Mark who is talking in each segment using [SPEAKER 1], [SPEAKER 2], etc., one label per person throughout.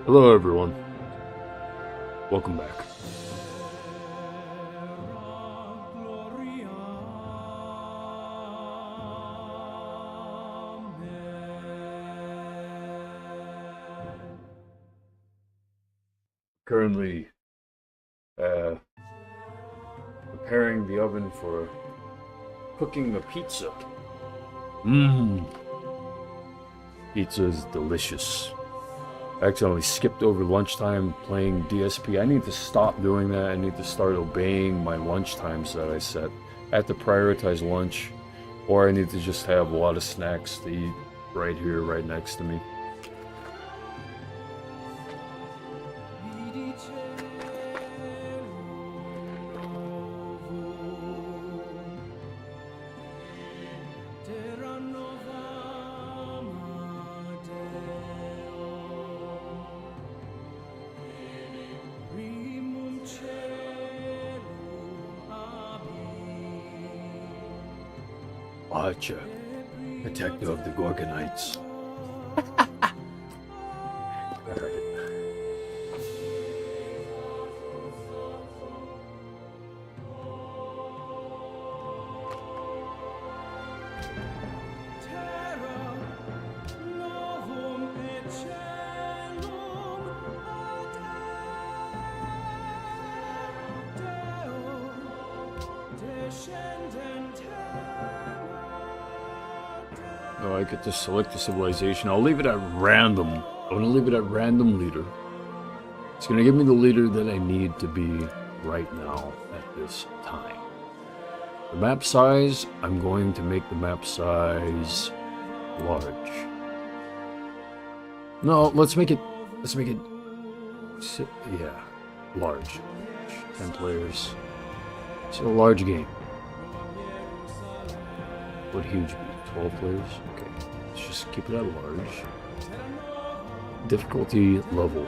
[SPEAKER 1] Hello everyone, welcome back. Currently preparing the oven for cooking a pizza. Mmm, pizza is delicious. I accidentally skipped over lunchtime playing D.S.P. I need to stop doing that. I need to start obeying my lunch times that I set. I have to prioritize lunch, or I need to just have a lot of snacks to eat right here, right next to me. Archer, protector of the Gorgonites. Alright. Oh, I get to select the civilization. I'll leave it at random. I'm gonna leave it at random leader. It's gonna give me the leader that I need to be right now at this time. The map size, I'm going to make the map size large. No, let's make it, yeah, large. 10 players. It's a large game. What huge be? 12 players? Okay, let's just keep it at large. Difficulty level.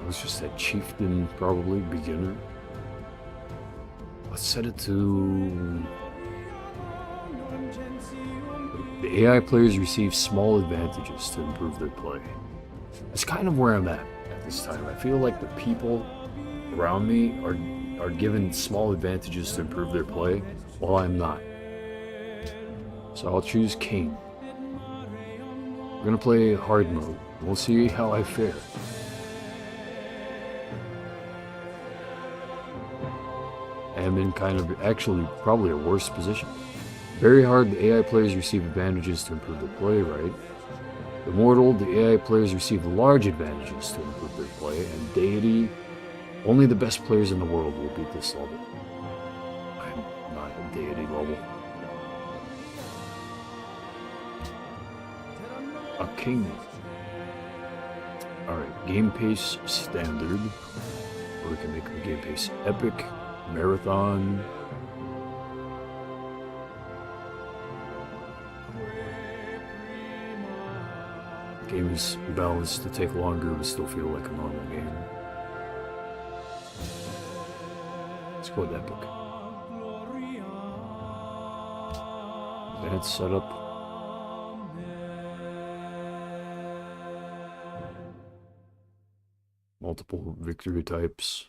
[SPEAKER 1] Let's just say chieftain, probably beginner. Let's set it to... The AI players receive small advantages to improve their play. That's kind of where I'm at this time. I feel like the people around me are given small advantages to improve their play, while I'm not. So I'll choose King. We're gonna play hard mode. We'll see how I fare. I am in kind of, actually, probably a worse position. Very hard, the AI players receive advantages to improve their play, right? Immortal, the AI players receive large advantages to improve their play, and Deity, only the best players in the world will beat this level. I'm not a Deity level. A King. Alright, game pace standard. Or we can make the game pace epic, marathon. Game is balanced to take longer but still feel like a normal game. Let's go with epic. Advanced setup. Multiple victory types.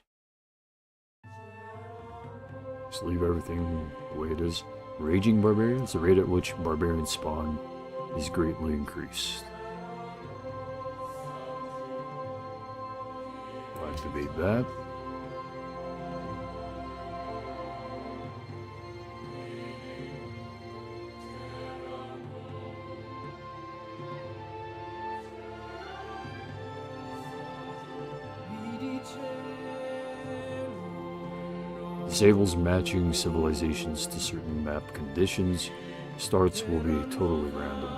[SPEAKER 1] Just leave everything the way it is. Raging barbarians, the rate at which barbarians spawn is greatly increased. Activate that. Disables matching civilizations to certain map conditions. Starts will be totally random.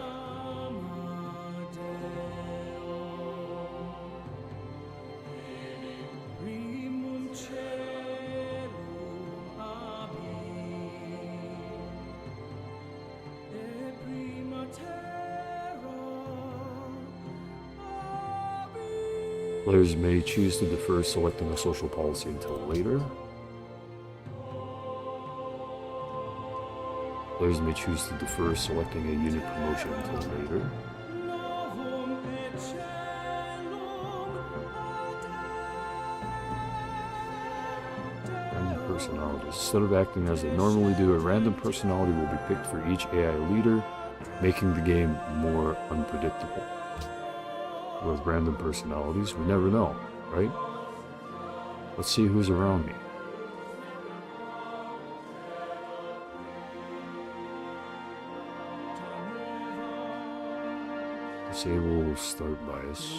[SPEAKER 1] Players may choose to defer selecting a social policy until later. Players may choose to defer selecting a unit promotion until later. Random personalities. Instead of acting as they normally do, a random personality will be picked for each AI leader, making the game more unpredictable. With random personalities, we never know, right? Let's see who's around me. Disable start bias.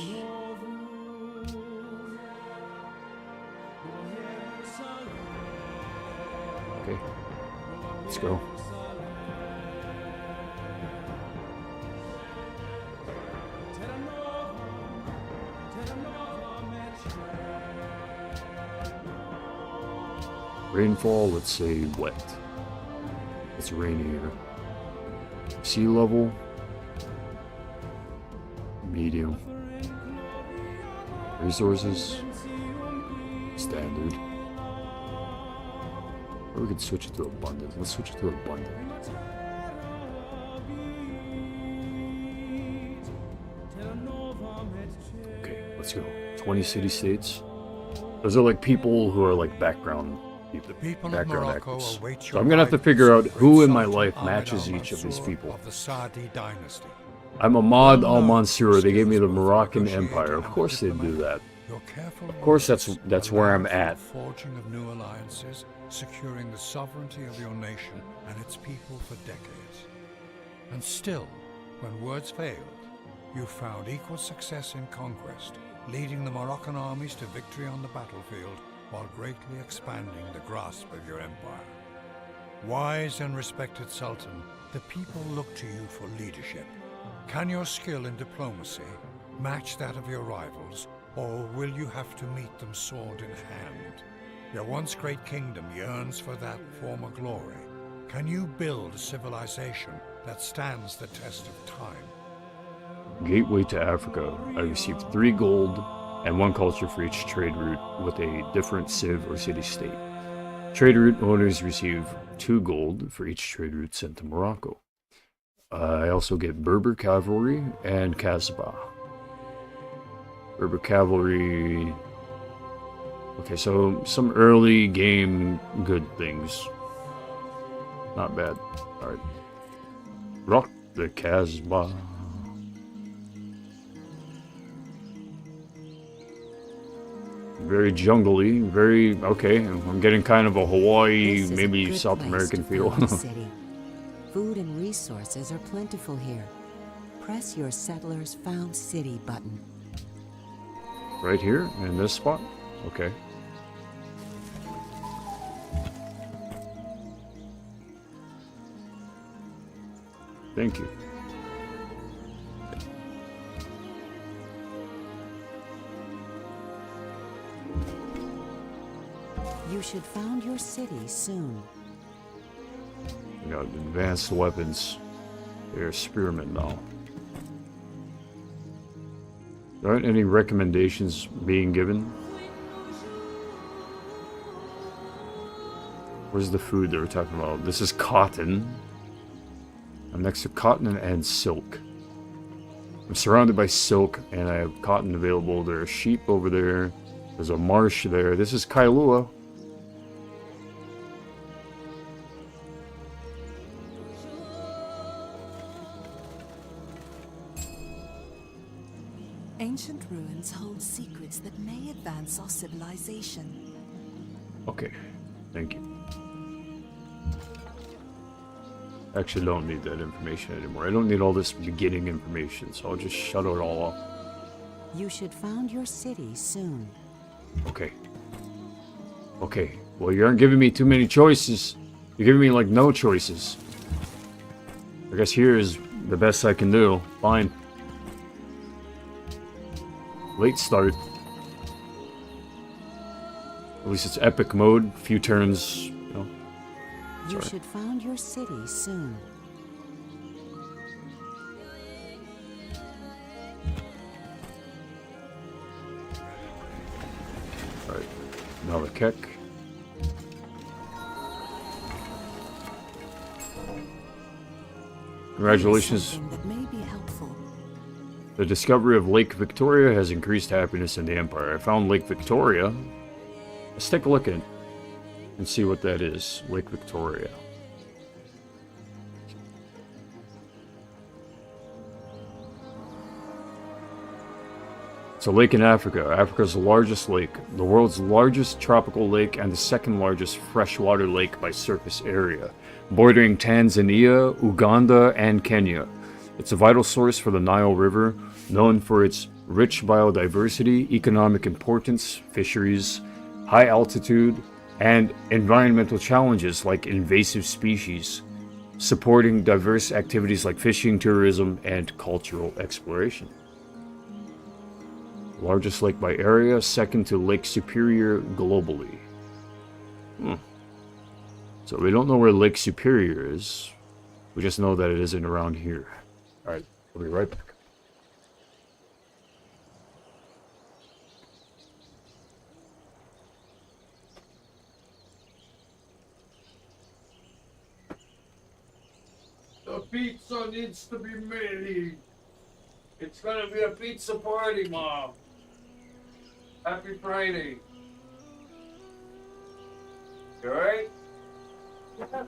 [SPEAKER 1] Okay, let's go. Rainfall, let's say wet. It's rainy here. Sea level, medium. Resources, standard. Or we could switch it to abundant. Let's switch it to abundant. Okay, let's go. 20 city-states. Those are like people who are like background people, background actors. So I'm gonna have to figure out who in my life matches each of these people. I'm Ahmad al-Mansur. They gave me the Moroccan Empire. Of course they'd do that. Of course that's where I'm at.
[SPEAKER 2] Forging of new alliances, securing the sovereignty of your nation and its people for decades. And still, when words failed, you found equal success in conquest, leading the Moroccan armies to victory on the battlefield while greatly expanding the grasp of your empire. Wise and respected Sultan, the people look to you for leadership. Can your skill in diplomacy match that of your rivals, or will you have to meet them sword in hand? Your once great kingdom yearns for that former glory. Can you build a civilization that stands the test of time?
[SPEAKER 1] Gateway to Africa. I received 3 gold and 1 culture for each trade route with a different civ or city-state. Trade route owners receive 2 gold for each trade route sent to Morocco. I also get Berber cavalry and Kasbah. Berber cavalry. Okay, so some early game good things. Not bad. Alright. Rock the Kasbah. Very jungly, very okay. I'm getting kind of a Hawaii, maybe South American feel.
[SPEAKER 3] Food and resources are plentiful here. Press your Settlers Found City button.
[SPEAKER 1] Right here in this spot? Okay. Thank you.
[SPEAKER 3] You should found your city soon.
[SPEAKER 1] You got advanced weapons. They're spearmen now. There aren't any recommendations being given. Where's the food that we're talking about? This is cotton. I'm next to cotton and silk. I'm surrounded by silk and I have cotton available. There are sheep over there. There's a marsh there. This is Kailua.
[SPEAKER 4] Ancient ruins hold secrets that may advance our civilization.
[SPEAKER 1] Okay, thank you. Actually, don't need that information anymore. I don't need all this beginning information, so I'll just shut it all off.
[SPEAKER 3] You should found your city soon.
[SPEAKER 1] Okay. Okay, well, you aren't giving me too many choices. You're giving me, like, no choices. I guess here is the best I can do. Fine. Late start. At least it's epic mode. Few turns, you know.
[SPEAKER 3] You should found your city soon.
[SPEAKER 1] Alright. Now the Keck. Congratulations.
[SPEAKER 4] Something that may be helpful.
[SPEAKER 1] The discovery of Lake Victoria has increased happiness in the Empire. I found Lake Victoria. Let's take a look at it and see what that is. Lake Victoria. It's a lake in Africa. Africa's largest lake, the world's largest tropical lake, and the second largest freshwater lake by surface area, bordering Tanzania, Uganda, and Kenya. It's a vital source for the Nile River, known for its rich biodiversity, economic importance, fisheries, high altitude, and environmental challenges like invasive species, supporting diverse activities like fishing, tourism, and cultural exploration. Largest lake by area, second to Lake Superior globally. So we don't know where Lake Superior is. We just know that it isn't around here. Alright, we'll be right back. The pizza needs to be made. It's gonna be a pizza party, Mom. Happy Friday. You alright? Yeah.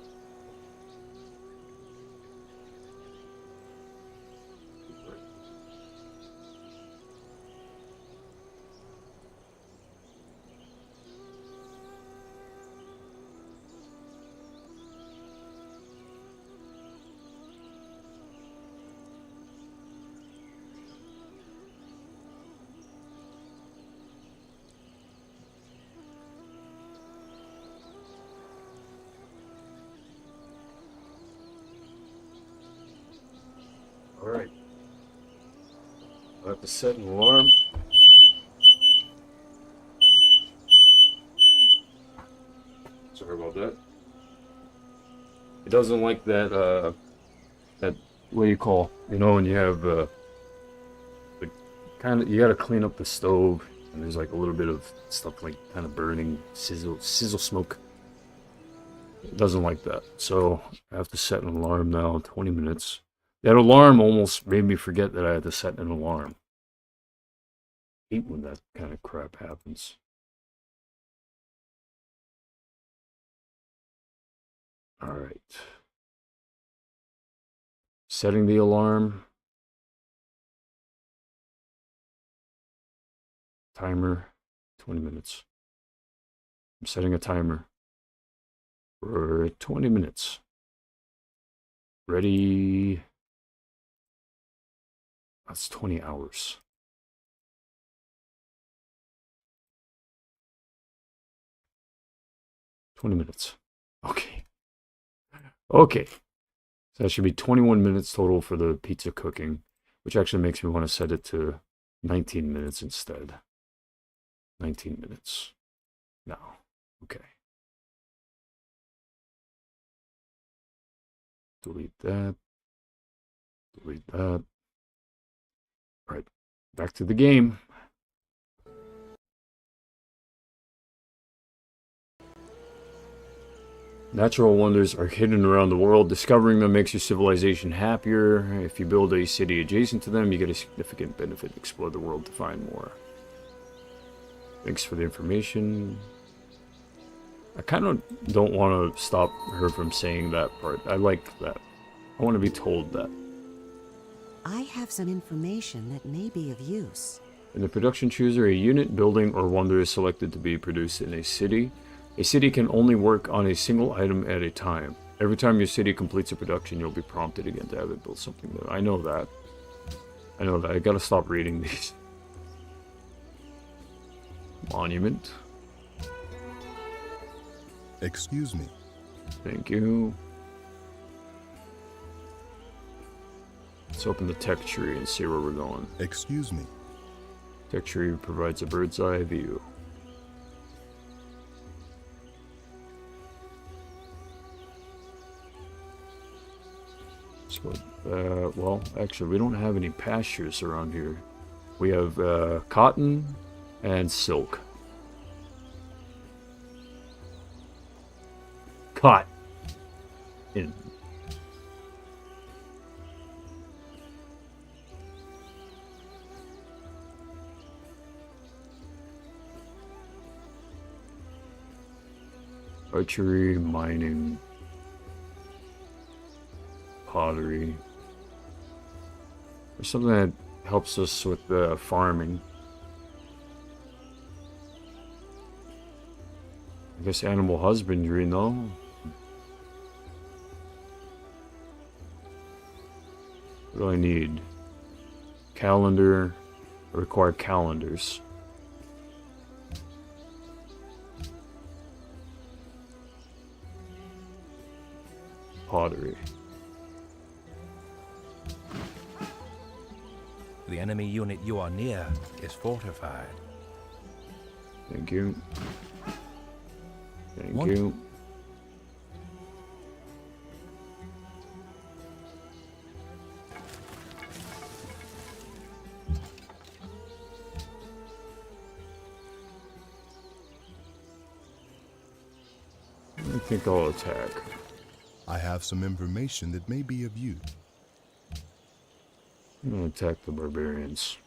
[SPEAKER 1] Alright. I'll have to set an alarm. Sorry about that. It doesn't like that, what do you call, you know, when you have, the kind of, you gotta clean up the stove, and there's like a little bit of stuff like kind of burning, sizzle smoke. It doesn't like that. So I have to set an alarm now, 20 minutes. That alarm almost made me forget that I had to set an alarm. I hate when that kind of crap happens. Alright. Setting the alarm. Timer, 20 minutes. I'm setting a timer for 20 minutes. Ready. That's 20 hours. 20 minutes. Okay. Okay. So that should be 21 minutes total for the pizza cooking, which actually makes me want to set it to 19 minutes instead. 19 minutes. Now. Okay. Delete that. Delete that. Alright, back to the game. Natural wonders are hidden around the world. Discovering them makes your civilization happier. If you build a city adjacent to them, you get a significant benefit. Explore the world to find more. Thanks for the information. I kind of don't want to stop her from saying that part. I like that. I want to be told that.
[SPEAKER 3] I have some information that may be of use.
[SPEAKER 1] In the production chooser, a unit, building, or wonder is selected to be produced in a city. A city can only work on a single item at a time. Every time your city completes a production, you'll be prompted again to have it build something new. I know that. I know that. I gotta stop reading these. Monument.
[SPEAKER 5] Excuse me.
[SPEAKER 1] Thank you. Let's open the tech tree and see where we're going.
[SPEAKER 5] Excuse me.
[SPEAKER 1] Tech tree provides a bird's eye view. So, well, actually, we don't have any pastures around here. We have cotton and silk. Cotton. Archery, mining, pottery. There's something that helps us with farming. I guess animal husbandry, no? What do I need? Calendar. I require calendars. Pottery.
[SPEAKER 6] The enemy unit you are near is fortified.
[SPEAKER 1] Thank you. Thank
[SPEAKER 6] What?
[SPEAKER 1] you. I think I'll attack.
[SPEAKER 5] I have some information that may be of use.
[SPEAKER 1] I'm gonna attack the barbarians.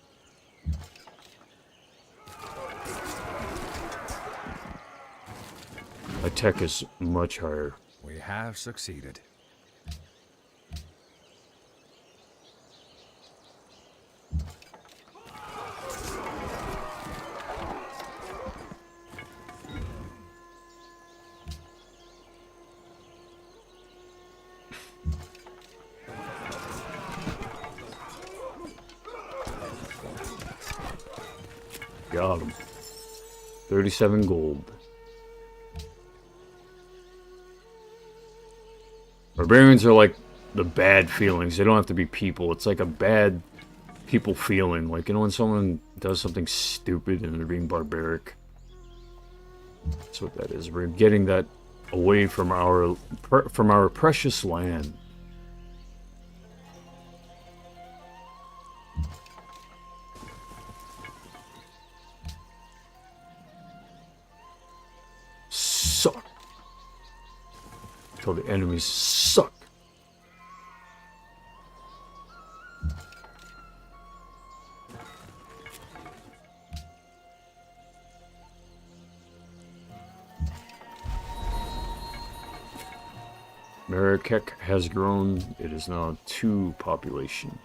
[SPEAKER 1] My tech is much higher.
[SPEAKER 6] We have succeeded.
[SPEAKER 1] Got him. 37 gold. Barbarians are like the bad feelings. They don't have to be people. It's like a bad people feeling. Like, you know, when someone does something stupid and they're being barbaric. That's what that is. We're getting that away from our precious land. Suck. Tell the enemies suck. Marrakech has grown. It is now 2 population.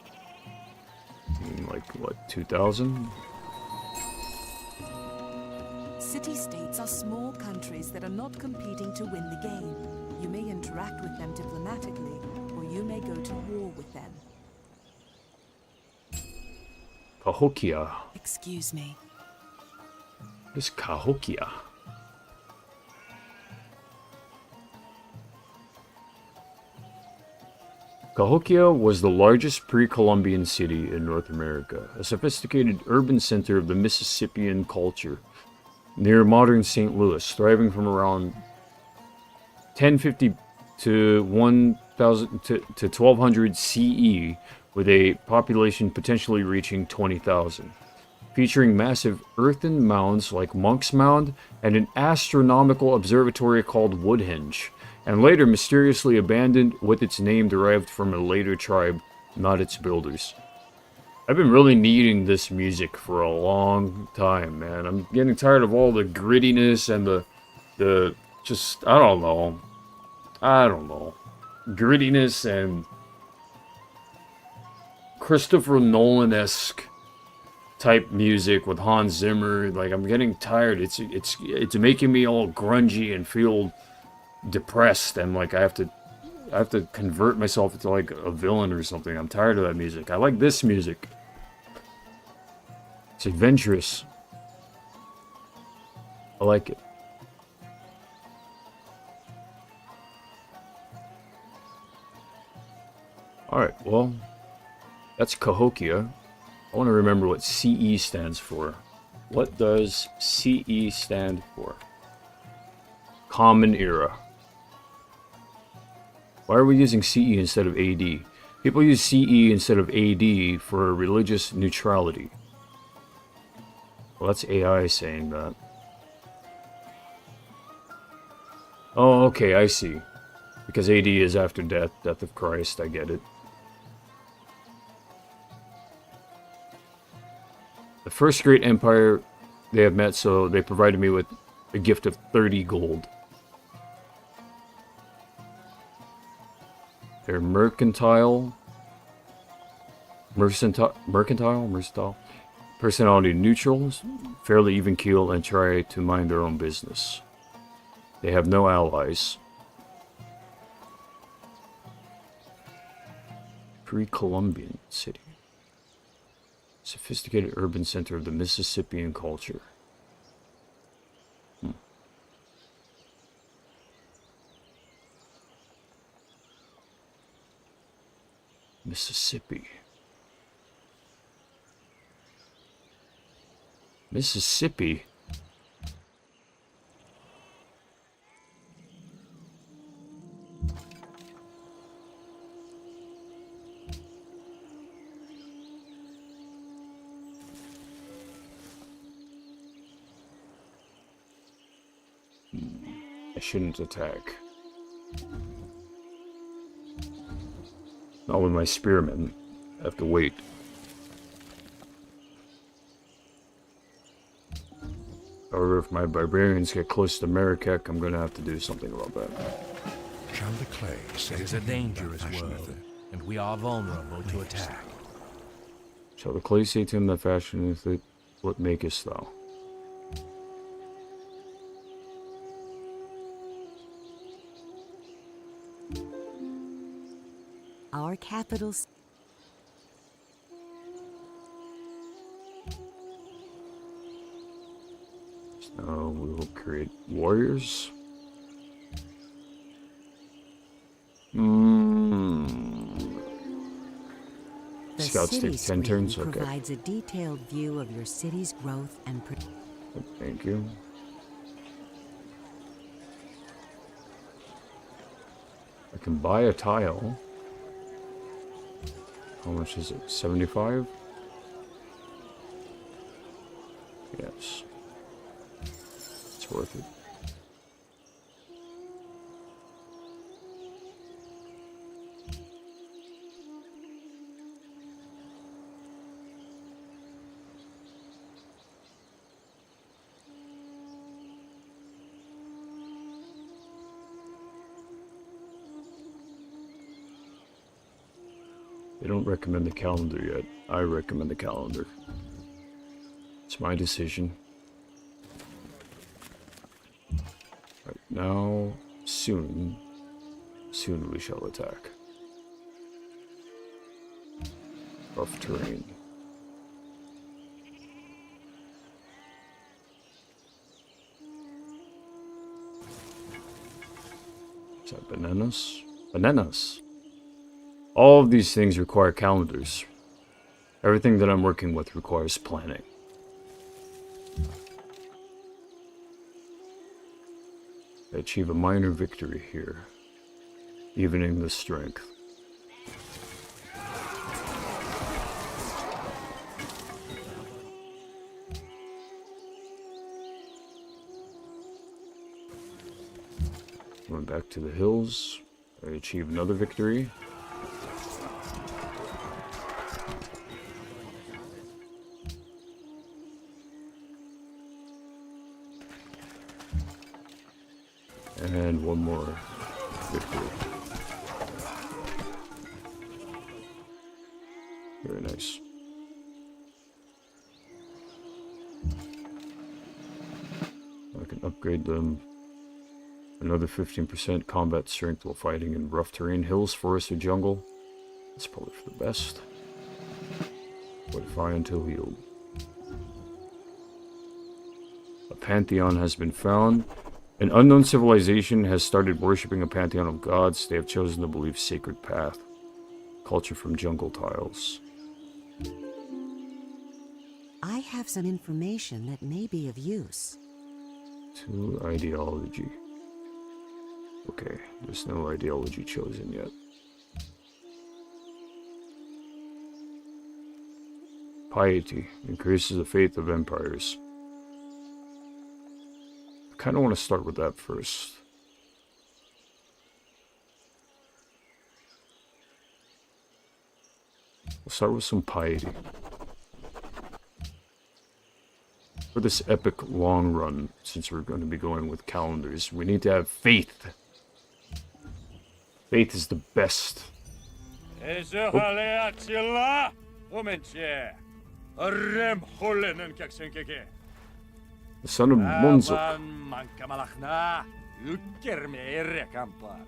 [SPEAKER 1] Like, what, 2,000?
[SPEAKER 4] City-states are small countries that are not competing to win the game. You may interact with them diplomatically, or you may go to war with them.
[SPEAKER 1] Cahokia.
[SPEAKER 4] Excuse me.
[SPEAKER 1] What is Cahokia? Cahokia was the largest pre-Columbian city in North America, a sophisticated urban center of the Mississippian culture, near modern St. Louis, thriving from around 1050 to 1000 to 1200 CE, with a population potentially reaching 20,000, featuring massive earthen mounds like Monk's Mound and an astronomical observatory called Woodhenge, and later mysteriously abandoned, with its name derived from a later tribe, not its builders. I've been really needing this music for a long time, man. I'm getting tired of all the grittiness and the just, I don't know, grittiness and Christopher Nolan-esque type music with Hans Zimmer. Like, I'm getting tired. It's making me all grungy and feel depressed, and like I have to convert myself into like a villain or something. I'm tired of that music. I like this music. It's adventurous. I like it. Alright, well, that's Cahokia. I want to remember what CE stands for. What does CE stand for? Common Era. Why are we using CE instead of AD? People use CE instead of AD for religious neutrality. Well, that's AI saying that. Oh, okay, I see. Because AD is after death, death of Christ, I get it. The first great empire they have met, so they provided me with a gift of 30 gold. They're mercantile, personality neutral, fairly even keel, and try to mind their own business. They have no allies. Pre-Columbian city. Sophisticated urban center of the Mississippian culture. Mississippi. Mississippi? I shouldn't attack. Not with my spearmen. I have to wait. However, if my barbarians get close to Marrakech, I'm gonna have to do something about that.
[SPEAKER 2] Shall the clay say
[SPEAKER 6] It is a dangerous world, and we are vulnerable to attack.
[SPEAKER 1] Shall the clay say to him that fashioneth it, what makest thou?
[SPEAKER 3] Our capital.
[SPEAKER 1] So we will create warriors.
[SPEAKER 3] The
[SPEAKER 1] Scouts
[SPEAKER 3] city
[SPEAKER 1] take 10 turns.
[SPEAKER 3] screen
[SPEAKER 1] Okay.
[SPEAKER 3] provides a detailed view of your city's growth and.
[SPEAKER 1] Thank you. I can buy a tile. How much is it? 75? Yes. It's worth it. They don't recommend the calendar yet. I recommend the calendar. It's my decision. Right now, soon we shall attack. Rough terrain. Is that bananas? Bananas! All of these things require calendars. Everything that I'm working with requires planning. I achieve a minor victory here, evening the strength. Going back to the hills, I achieve another victory. And one more victory. Very nice. I can upgrade them. Another 15% combat strength while fighting in rough terrain, hills, forest, or jungle. That's probably for the best. Fortify until healed. A pantheon has been found. An unknown civilization has started worshipping a pantheon of gods. They have chosen to believe sacred path. Culture from jungle tiles.
[SPEAKER 3] I have some information that may be of use.
[SPEAKER 1] To ideology. Okay, there's no ideology chosen yet. Piety increases the faith of empires. I kind of want to start with that first. We'll start with some piety. For this epic long run, since we're going to be going with calendars, we need to have faith. Faith is the best
[SPEAKER 7] Ezohaleatilla, Omenche, Arem Holen Kaxenkeke,
[SPEAKER 1] The son of Munzuk.
[SPEAKER 7] Aban Mankamalachna, Ukerme Erekampar.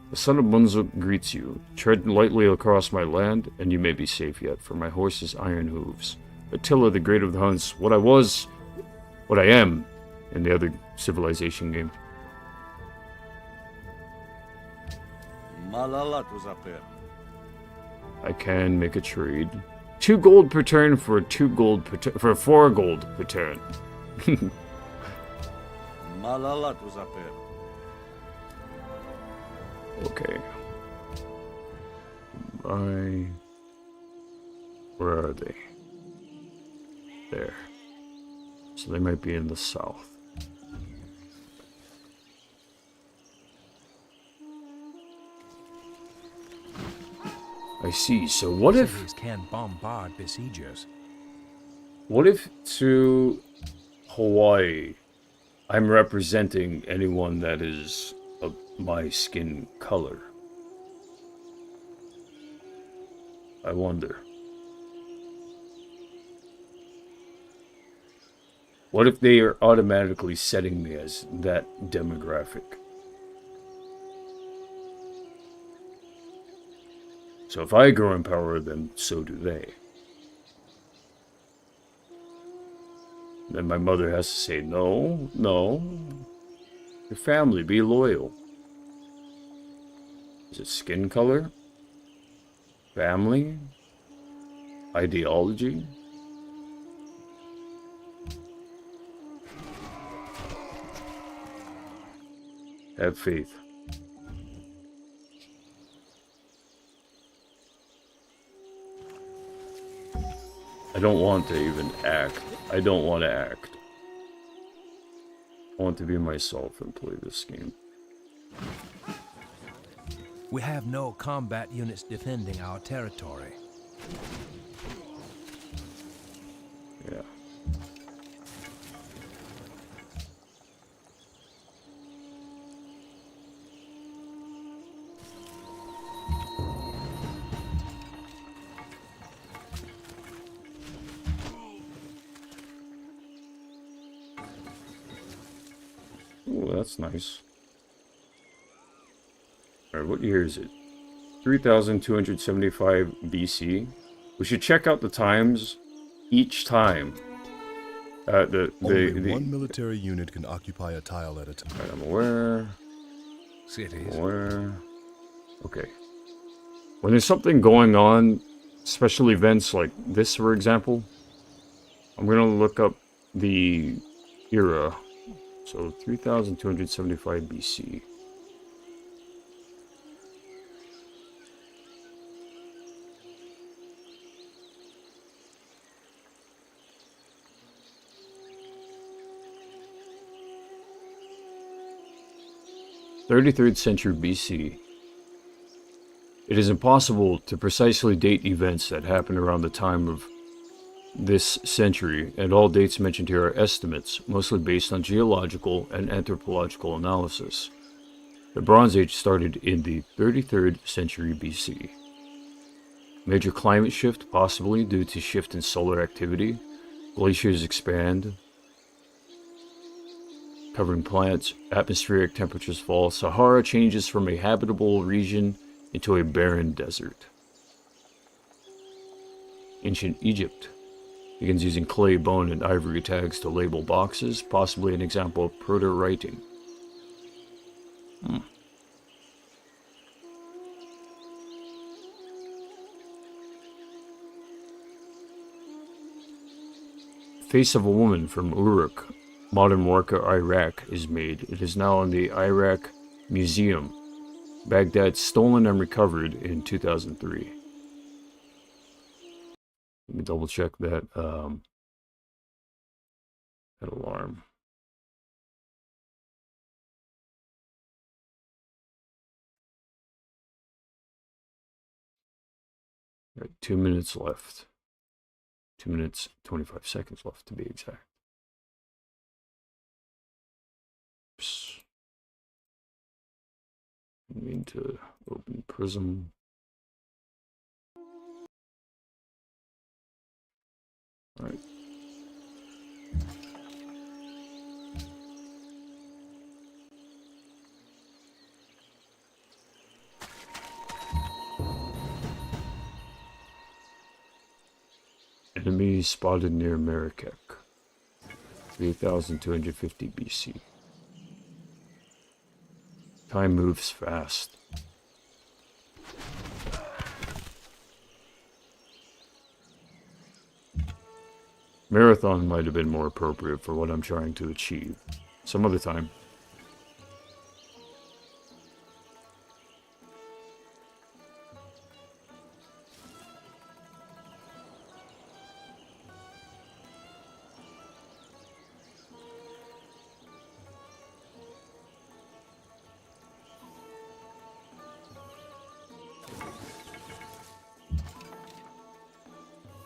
[SPEAKER 1] The son of Munzuk greets you. Tread lightly across my land, and you may be safe yet, for my horse's iron hooves. Attila, the great of the Huns, what I was, what I am, in the other civilization game.
[SPEAKER 7] Malalat was up there.
[SPEAKER 1] I can make a trade. 2 gold per turn for 2 gold per turn, for 4 gold per turn.
[SPEAKER 7] Malalat was up there.
[SPEAKER 1] Okay. Where are they? There. So they might be in the south. I see. So what if...
[SPEAKER 6] Cities can bombard besiegers.
[SPEAKER 1] What if to Hawaii, I'm representing anyone that is of my skin color? I wonder. What if they are automatically setting me as that demographic? So if I grow in power, then so do they. Then my mother has to say, no, no. Your family, be loyal. Is it skin color? Family? Ideology? Have faith. I don't want to even act. I don't want to act. I want to be myself and play this game.
[SPEAKER 6] We have no combat units defending our territory.
[SPEAKER 1] Yeah. Ooh, that's nice. Alright, what year is it? 3275 BC. We should check out the times each time.
[SPEAKER 5] Only one military unit can occupy a tile at a time.
[SPEAKER 1] Right, I'm aware.
[SPEAKER 6] Cities.
[SPEAKER 1] Aware. Okay. When there's something going on, special events like this, for example, I'm gonna look up the era. So 3275 BC. (33rd century BC). It is impossible to precisely date events that happened around the time of this century, and all dates mentioned here are estimates, mostly based on geological and anthropological analysis. The Bronze Age started in the 33rd century BC. Major climate shift, possibly due to shift in solar activity. Glaciers expand, covering plants. Atmospheric temperatures fall. Sahara changes from a habitable region into a barren desert. Ancient Egypt begins using clay, bone, and ivory tags to label boxes, possibly an example of proto-writing. Face of a woman from Uruk, modern Warqa, Iraq, is made. It is now in the Iraq Museum. Baghdad, stolen and recovered in 2003. Let me double check that that alarm. All right, 2 minutes left. 2 minutes, 25 seconds left to be exact. Oops. I need to open Prism. Alright. Enemy spotted near Marrakech. 3250 BC. Time moves fast. Marathon might have been more appropriate for what I'm trying to achieve. Some other time.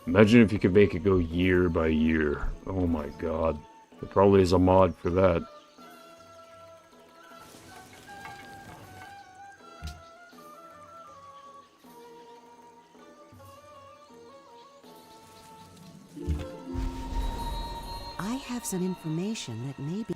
[SPEAKER 1] Imagine if you could make it go year by year. Oh my god. There probably is a mod for that.
[SPEAKER 3] I have some information that may be...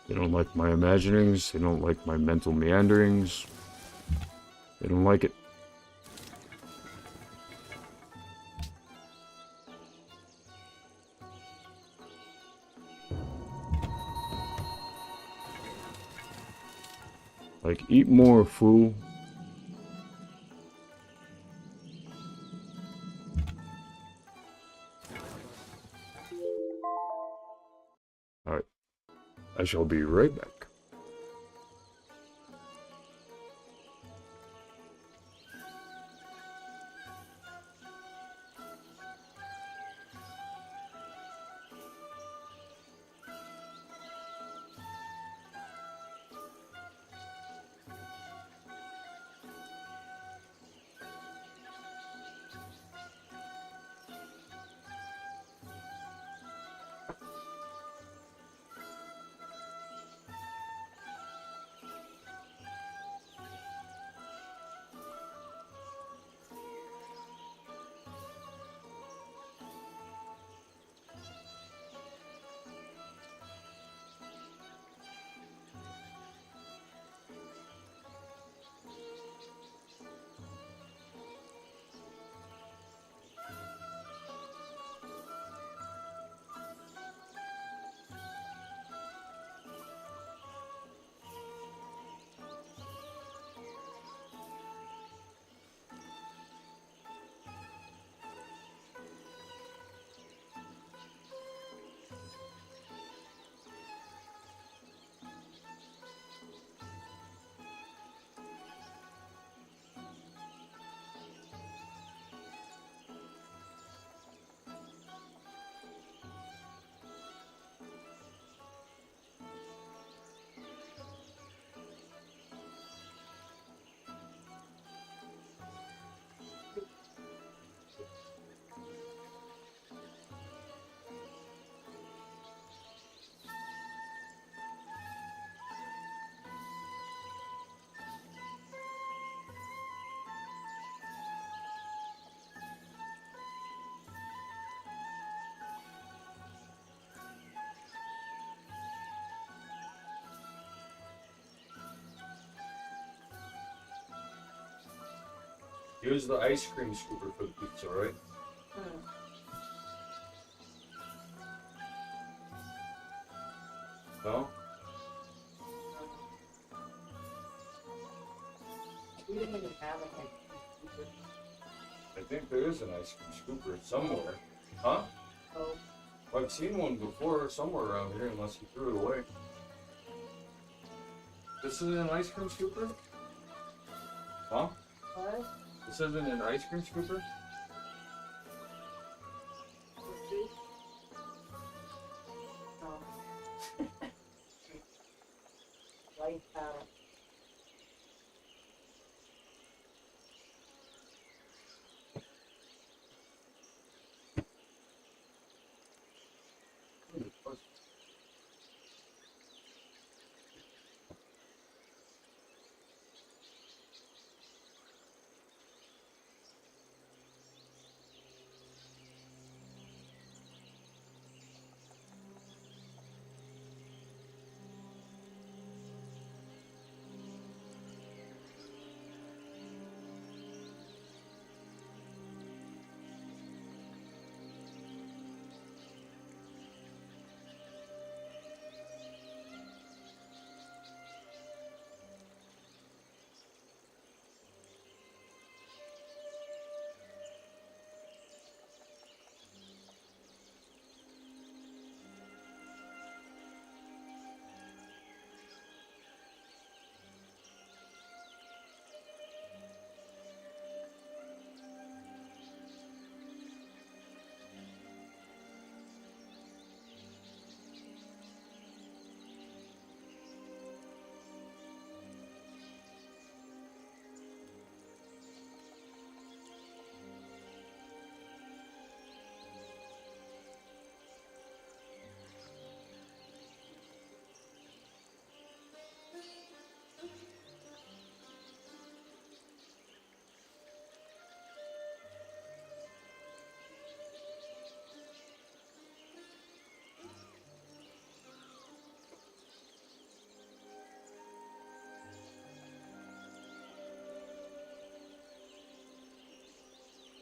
[SPEAKER 1] They don't like my imaginings. They don't like my mental meanderings. They don't like it. Like, eat more, fool. Alright. I shall be right back. Use the ice cream scooper for the pizza, right? No?
[SPEAKER 8] We didn't even have an ice cream
[SPEAKER 1] I think there is an ice cream scooper somewhere. Huh?
[SPEAKER 8] Oh.
[SPEAKER 1] I've seen one before somewhere around here, unless you threw it away. This isn't an ice cream scooper? Huh?
[SPEAKER 8] What?
[SPEAKER 1] This isn't an ice cream scooper?
[SPEAKER 8] No. Light in town.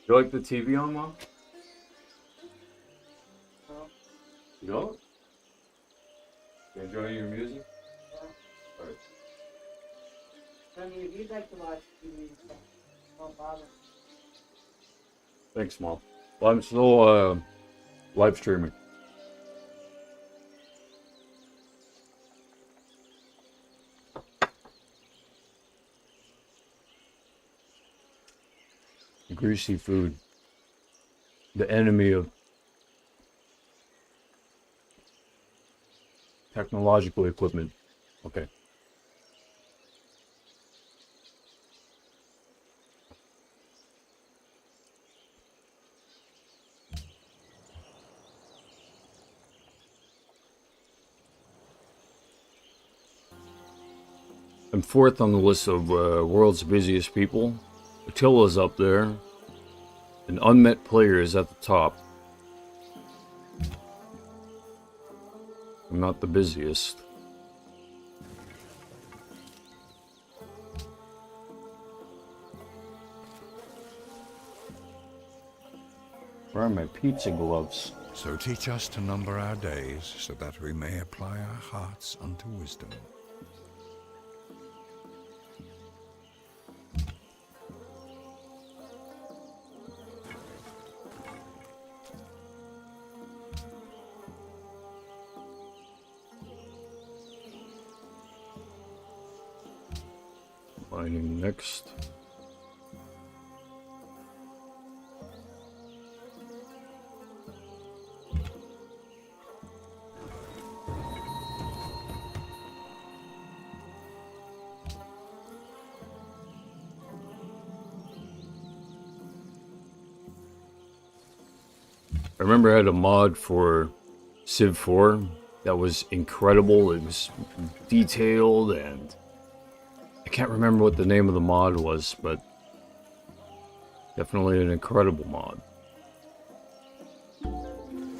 [SPEAKER 1] You like the TV on, Mom?
[SPEAKER 8] No,
[SPEAKER 1] You don't? You enjoying your music?
[SPEAKER 8] no.
[SPEAKER 1] Alright.
[SPEAKER 8] I mean, if you'd like to watch TV, don't bother.
[SPEAKER 1] Thanks, Mom. Well, I'm still live streaming. Greasy food. The enemy of technological equipment. Okay. I'm fourth on the list of world's busiest people. Attila's up there. And unmet players at the top. I'm not the busiest. Where are my pizza gloves?
[SPEAKER 2] So teach us to number our days, so that we may apply our hearts unto wisdom.
[SPEAKER 1] Mining next. I remember I had a mod for Civ 4 that was incredible. It was detailed, and I can't remember what the name of the mod was, but definitely an incredible mod.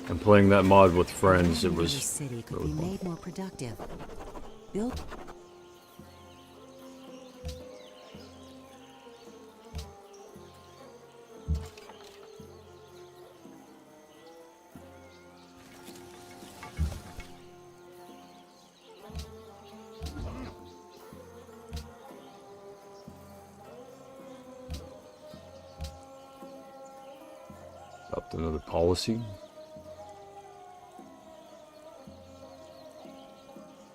[SPEAKER 1] And playing that mod with friends, it
[SPEAKER 3] The
[SPEAKER 1] was
[SPEAKER 3] city could
[SPEAKER 1] really
[SPEAKER 3] be
[SPEAKER 1] fun.
[SPEAKER 3] made more productive. Built
[SPEAKER 1] Adopt another policy.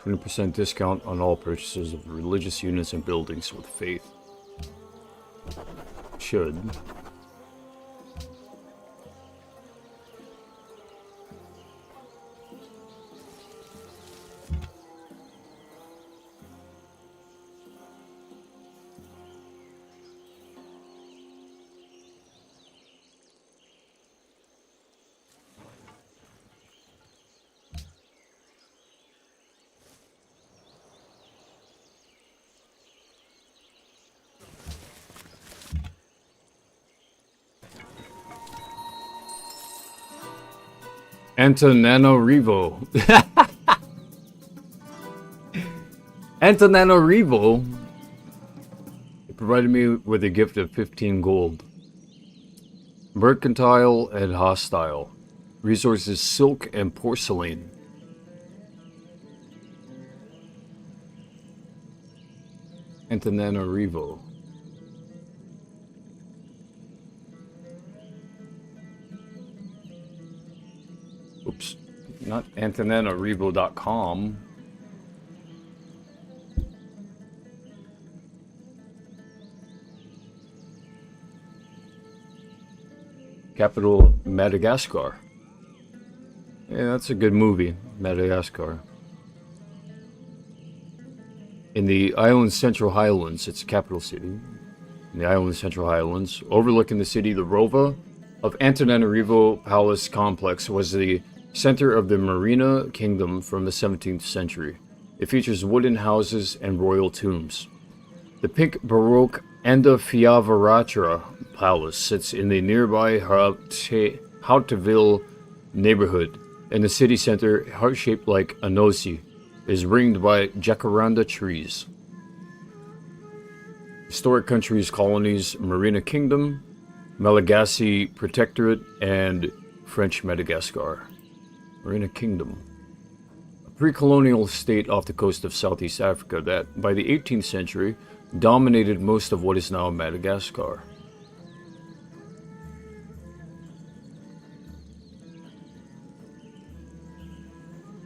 [SPEAKER 1] 20% discount on all purchases of religious units and buildings with faith. Should. Antananarivo. Antananarivo provided me with a gift of 15 gold. Mercantile and hostile. Resources silk and porcelain. Antananarivo. Oops. Not Antananarivo.com. Capital Madagascar. Yeah, that's a good movie, Madagascar. In the island's Central Highlands, its capital city. In the island's Central Highlands, overlooking the city, the Rova of Antananarivo Palace Complex was the center of the Marina Kingdom from the 17th century. It features wooden houses and royal tombs. The pink Baroque Andafiavaratra Palace sits in the nearby Houteville neighborhood, and the city center, heart-shaped like a nosy, is ringed by jacaranda trees. Historic countries, colonies, Marina Kingdom, Malagasy Protectorate, and French Madagascar. Marina Kingdom. A pre-colonial state off the coast of Southeast Africa that, by the 18th century, dominated most of what is now Madagascar.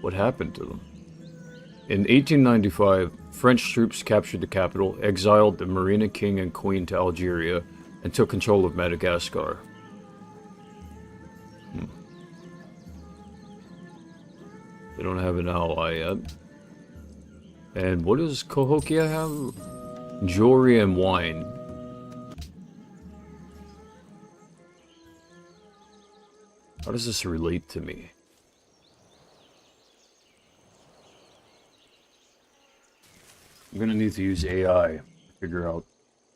[SPEAKER 1] What happened to them? In 1895, French troops captured the capital, exiled the Marina king and queen to Algeria, and took control of Madagascar. They don't have an ally yet. And what does Cahokia have? Jewelry and wine. How does this relate to me? I'm gonna need to use AI to figure out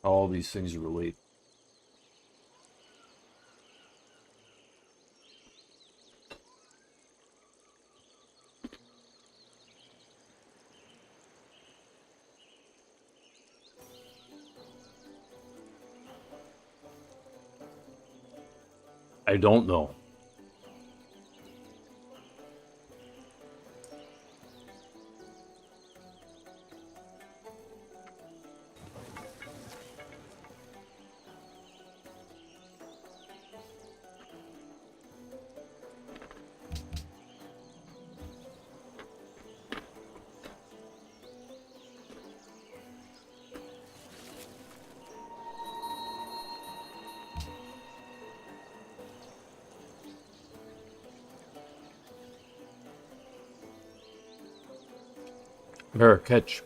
[SPEAKER 1] how all these things relate. I don't know. Better catch.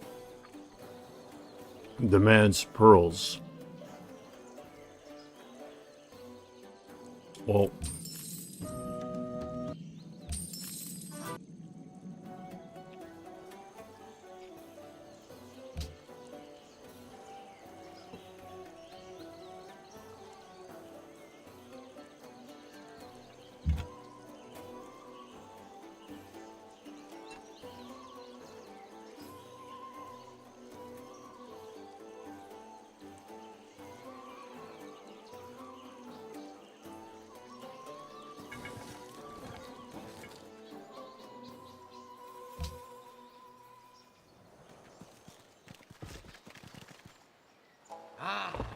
[SPEAKER 1] Demands pearls. Well.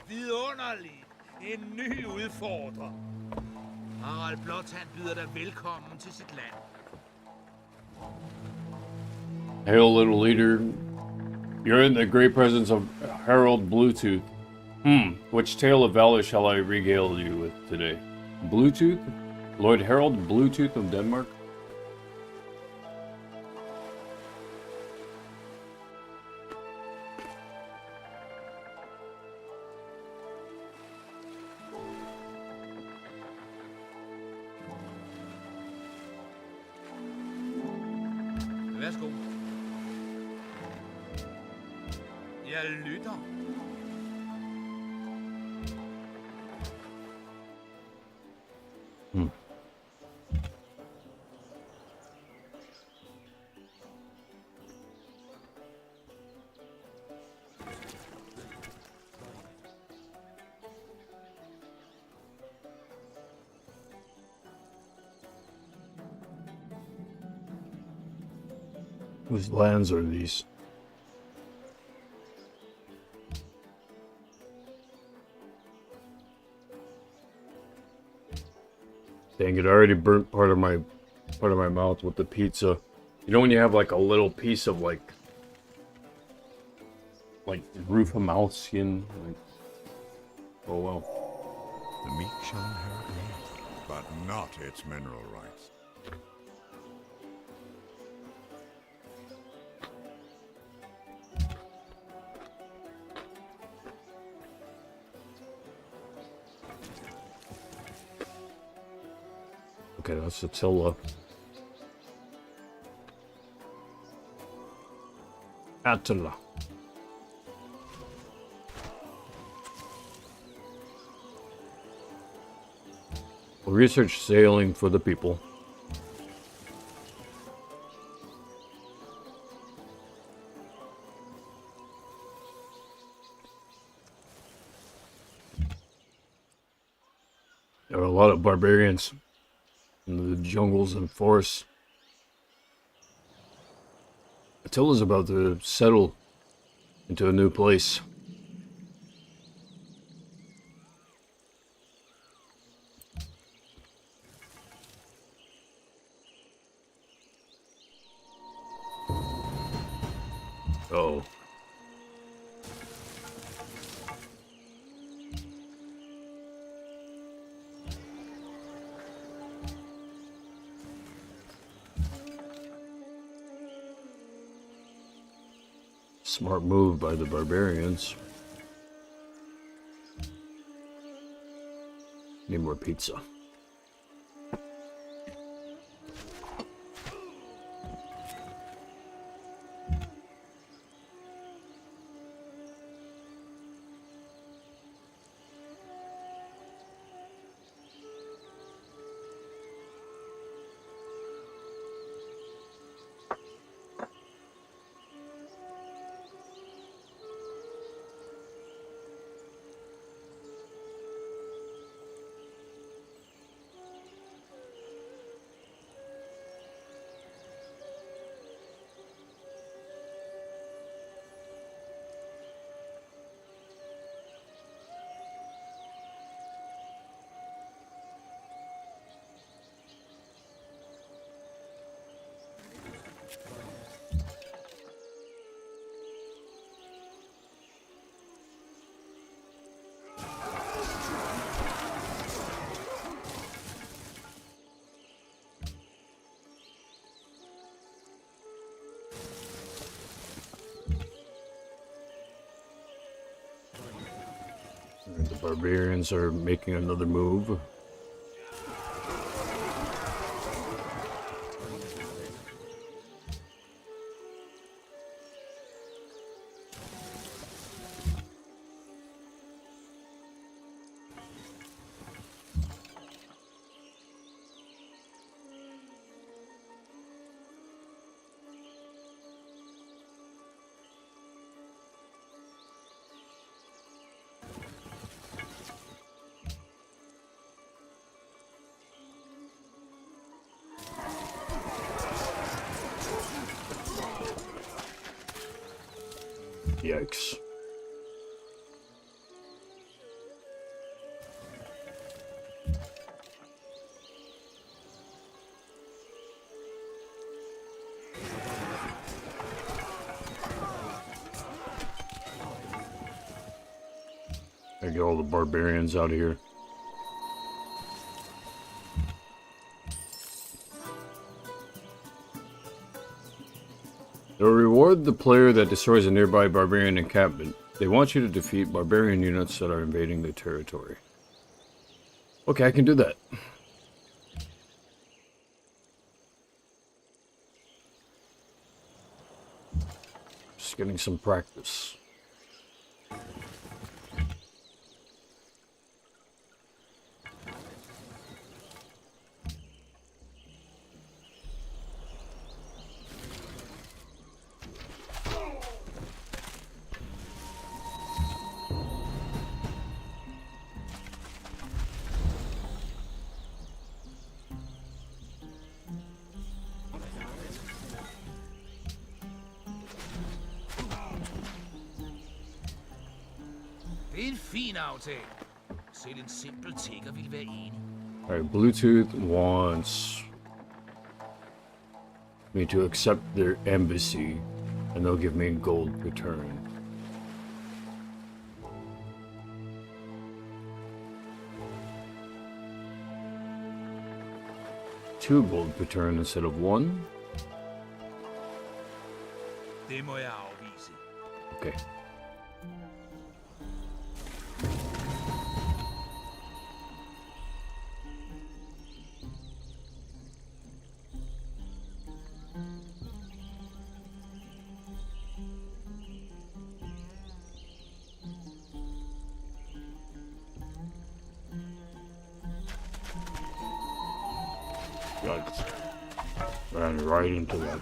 [SPEAKER 6] Vidunderligt. En ny udfordrer. Harald Blåtand byder dig velkommen til sit land.
[SPEAKER 1] Hail, little leader. You're in the great presence of Harold Bluetooth. Which tale of valor shall I regale you with today? Bluetooth? Lord Harold Bluetooth of Denmark?
[SPEAKER 6] Værsgo. Jeg lytter.
[SPEAKER 1] Whose lands are these? Dang it, I already burnt part of my mouth with the pizza. You know when you have like a little piece of like roof of mouth skin? Like, oh well.
[SPEAKER 2] The meek shall inherit the earth, but not its mineral rights.
[SPEAKER 1] Okay, that's Attila. Attila. We'll research sailing for the people. There are a lot of barbarians in the jungles and forests. Attila's about to settle into a new place. Oh. Smart move by the barbarians. Need more pizza. The barbarians are making another move. Yikes. Gotta get all the barbarians out of here. They'll reward the player that destroys a nearby barbarian encampment. They want you to defeat barbarian units that are invading their territory. Okay, I can do that. Just getting some practice.
[SPEAKER 6] fin aftale. Selv en simpel tigger ville være enig.
[SPEAKER 1] Alright, Bluetooth wants me to accept their embassy, and they'll give me gold per turn. Two gold per turn instead of one.
[SPEAKER 6] Det må jeg afvise.
[SPEAKER 1] Okay. Yikes. Ran right into that.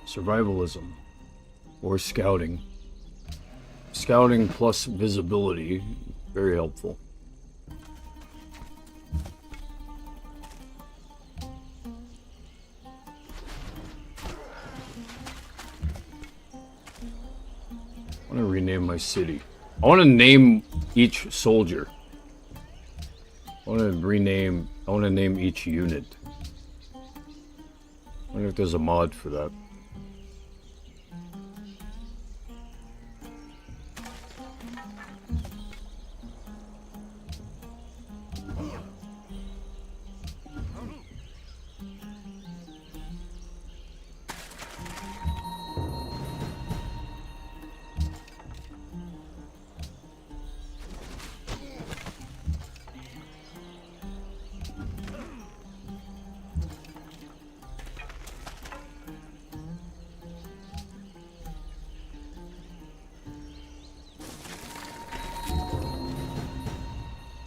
[SPEAKER 1] Survivalism or scouting. Scouting plus visibility, very helpful. I want to rename my city. I want to name each soldier. I want to name each unit. I wonder if there's a mod for that.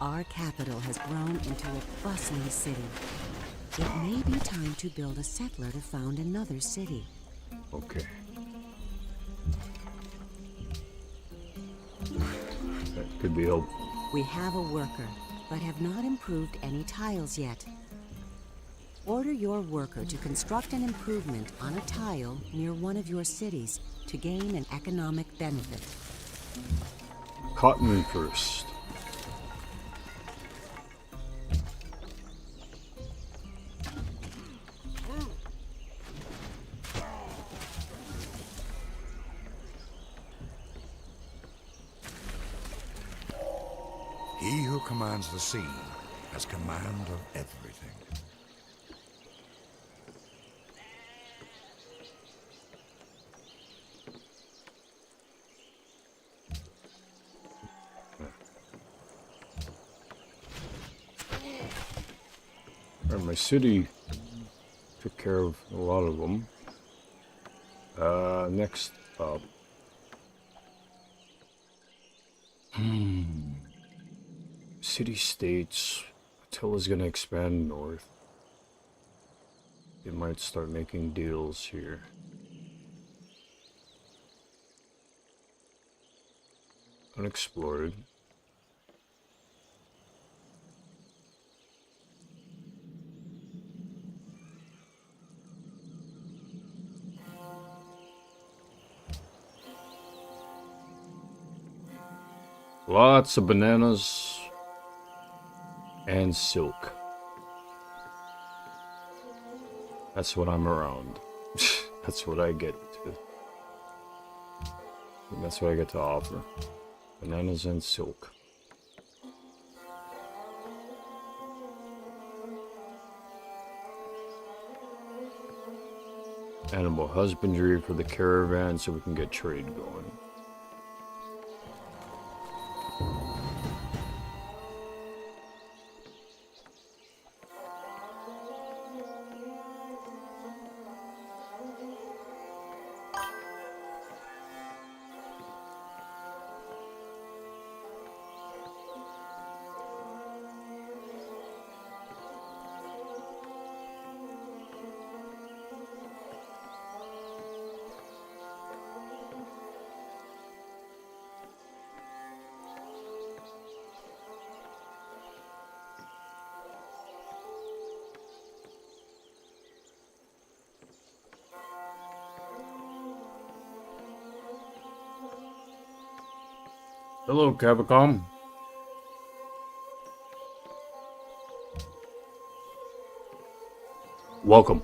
[SPEAKER 3] Our capital has grown into a bustling city. It may be time to build a settler to found another city.
[SPEAKER 1] Okay. That could be helpful.
[SPEAKER 3] We have a worker, but have not improved any tiles yet. Order your worker to construct an improvement on a tile near one of your cities to gain an economic benefit.
[SPEAKER 1] Cotton first.
[SPEAKER 2] He who commands the sea has command of everything.
[SPEAKER 1] Alright, my city took care of a lot of them. Next up. City-states. Attila's gonna expand north. They might start making deals here. Unexplored. Lots of bananas and silk. That's what I'm around. That's what I get to. And that's what I get to offer. Bananas and silk. Animal husbandry for the caravan so we can get trade going. Hello, Capcom. Welcome.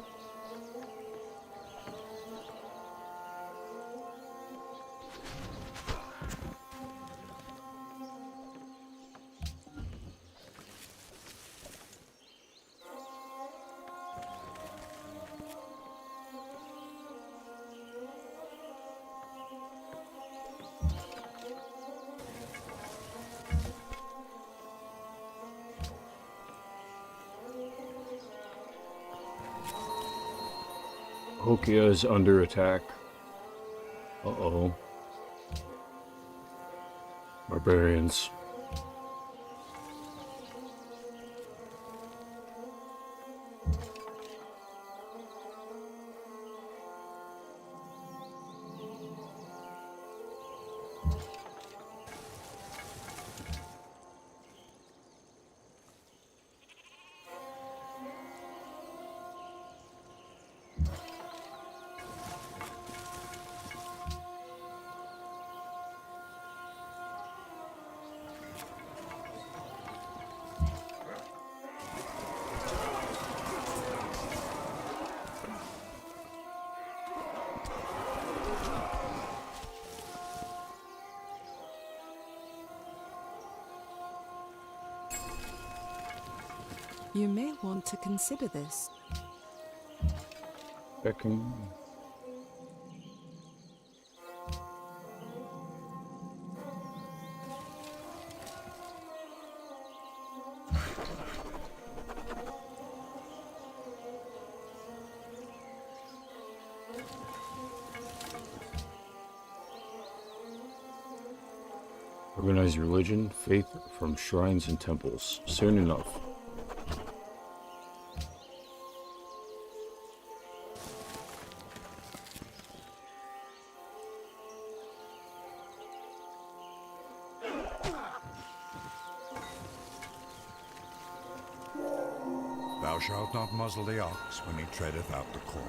[SPEAKER 1] Hokia is under attack. Uh-oh. Barbarians.
[SPEAKER 4] You may want to consider this.
[SPEAKER 1] Beckham. Organize religion, faith from shrines and temples. Soon enough.
[SPEAKER 2] Thou shalt not muzzle the ox when he treadeth out the corn.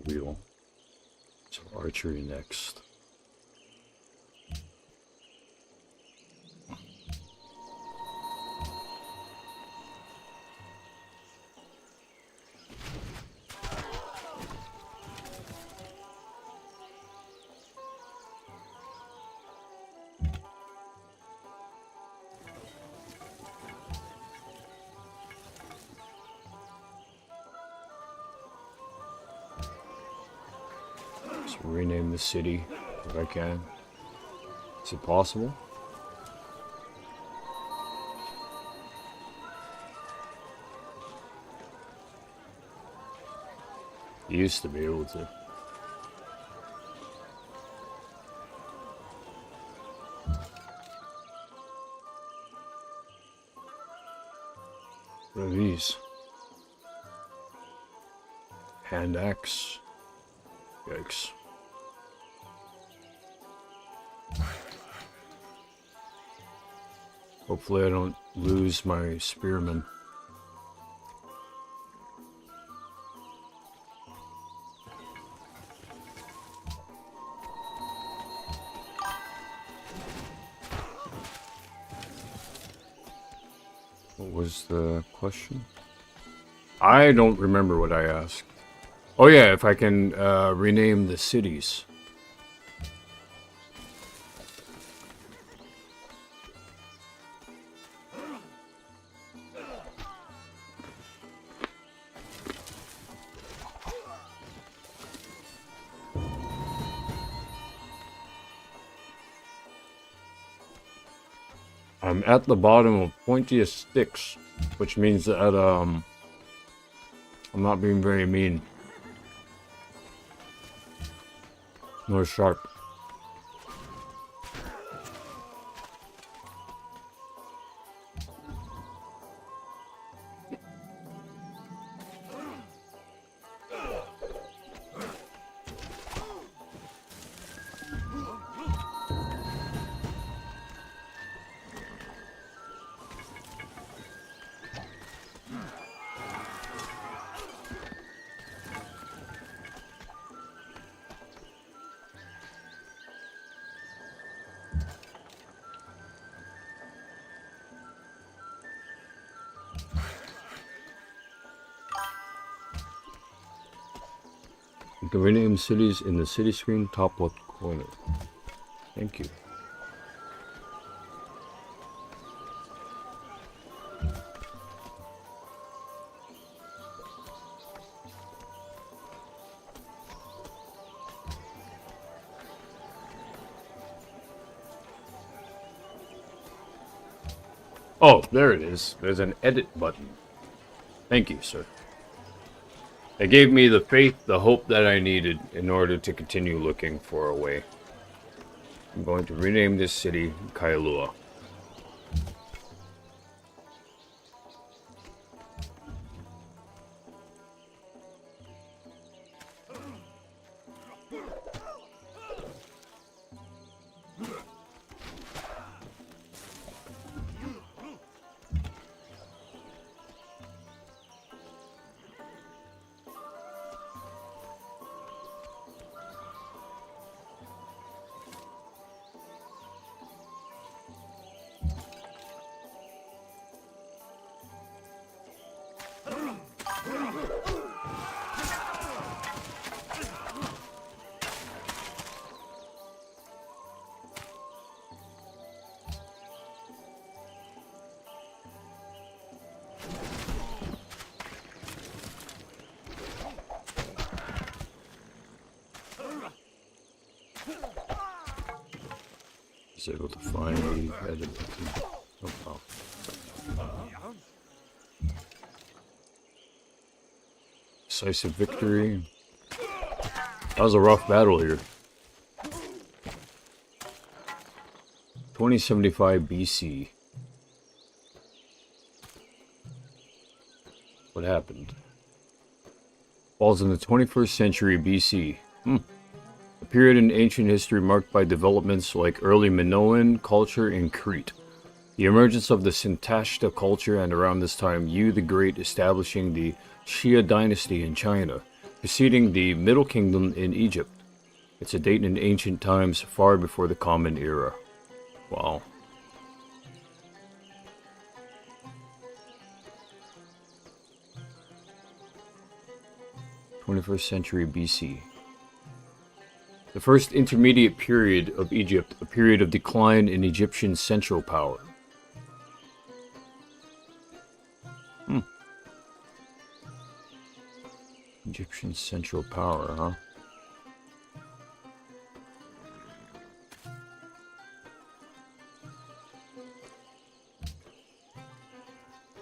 [SPEAKER 1] Wheel. So archery next. So rename the city if I can. Is it possible? You used to be able to. What are these? Hand axe. Yikes. Hopefully I don't lose my spearman. was the question? I don't remember what I asked. Oh yeah, if I can rename the cities. I'm at the bottom of pointiest sticks, which means that I'm not being very mean. Nor sharp. You can rename cities in the city screen top left corner. Thank you. Oh, there it is. There's an edit button. Thank you, sir. It gave me the faith, the hope that I needed in order to continue looking for a way. I'm going to rename this city Kailua. Is able to find the edit button. Oh, wow. Decisive victory. That was a rough battle here. 2075 BC. What happened? Falls in the 21st century BC. A period in ancient history marked by developments like early Minoan culture in Crete. The emergence of the Sintashta culture, and around this time, Yu the Great establishing the Xia dynasty in China, preceding the Middle Kingdom in Egypt. It's a date in ancient times far before the Common Era. Wow. '21st century BC. The first intermediate period of Egypt, a period of decline in Egyptian central power. Egyptian central power, huh?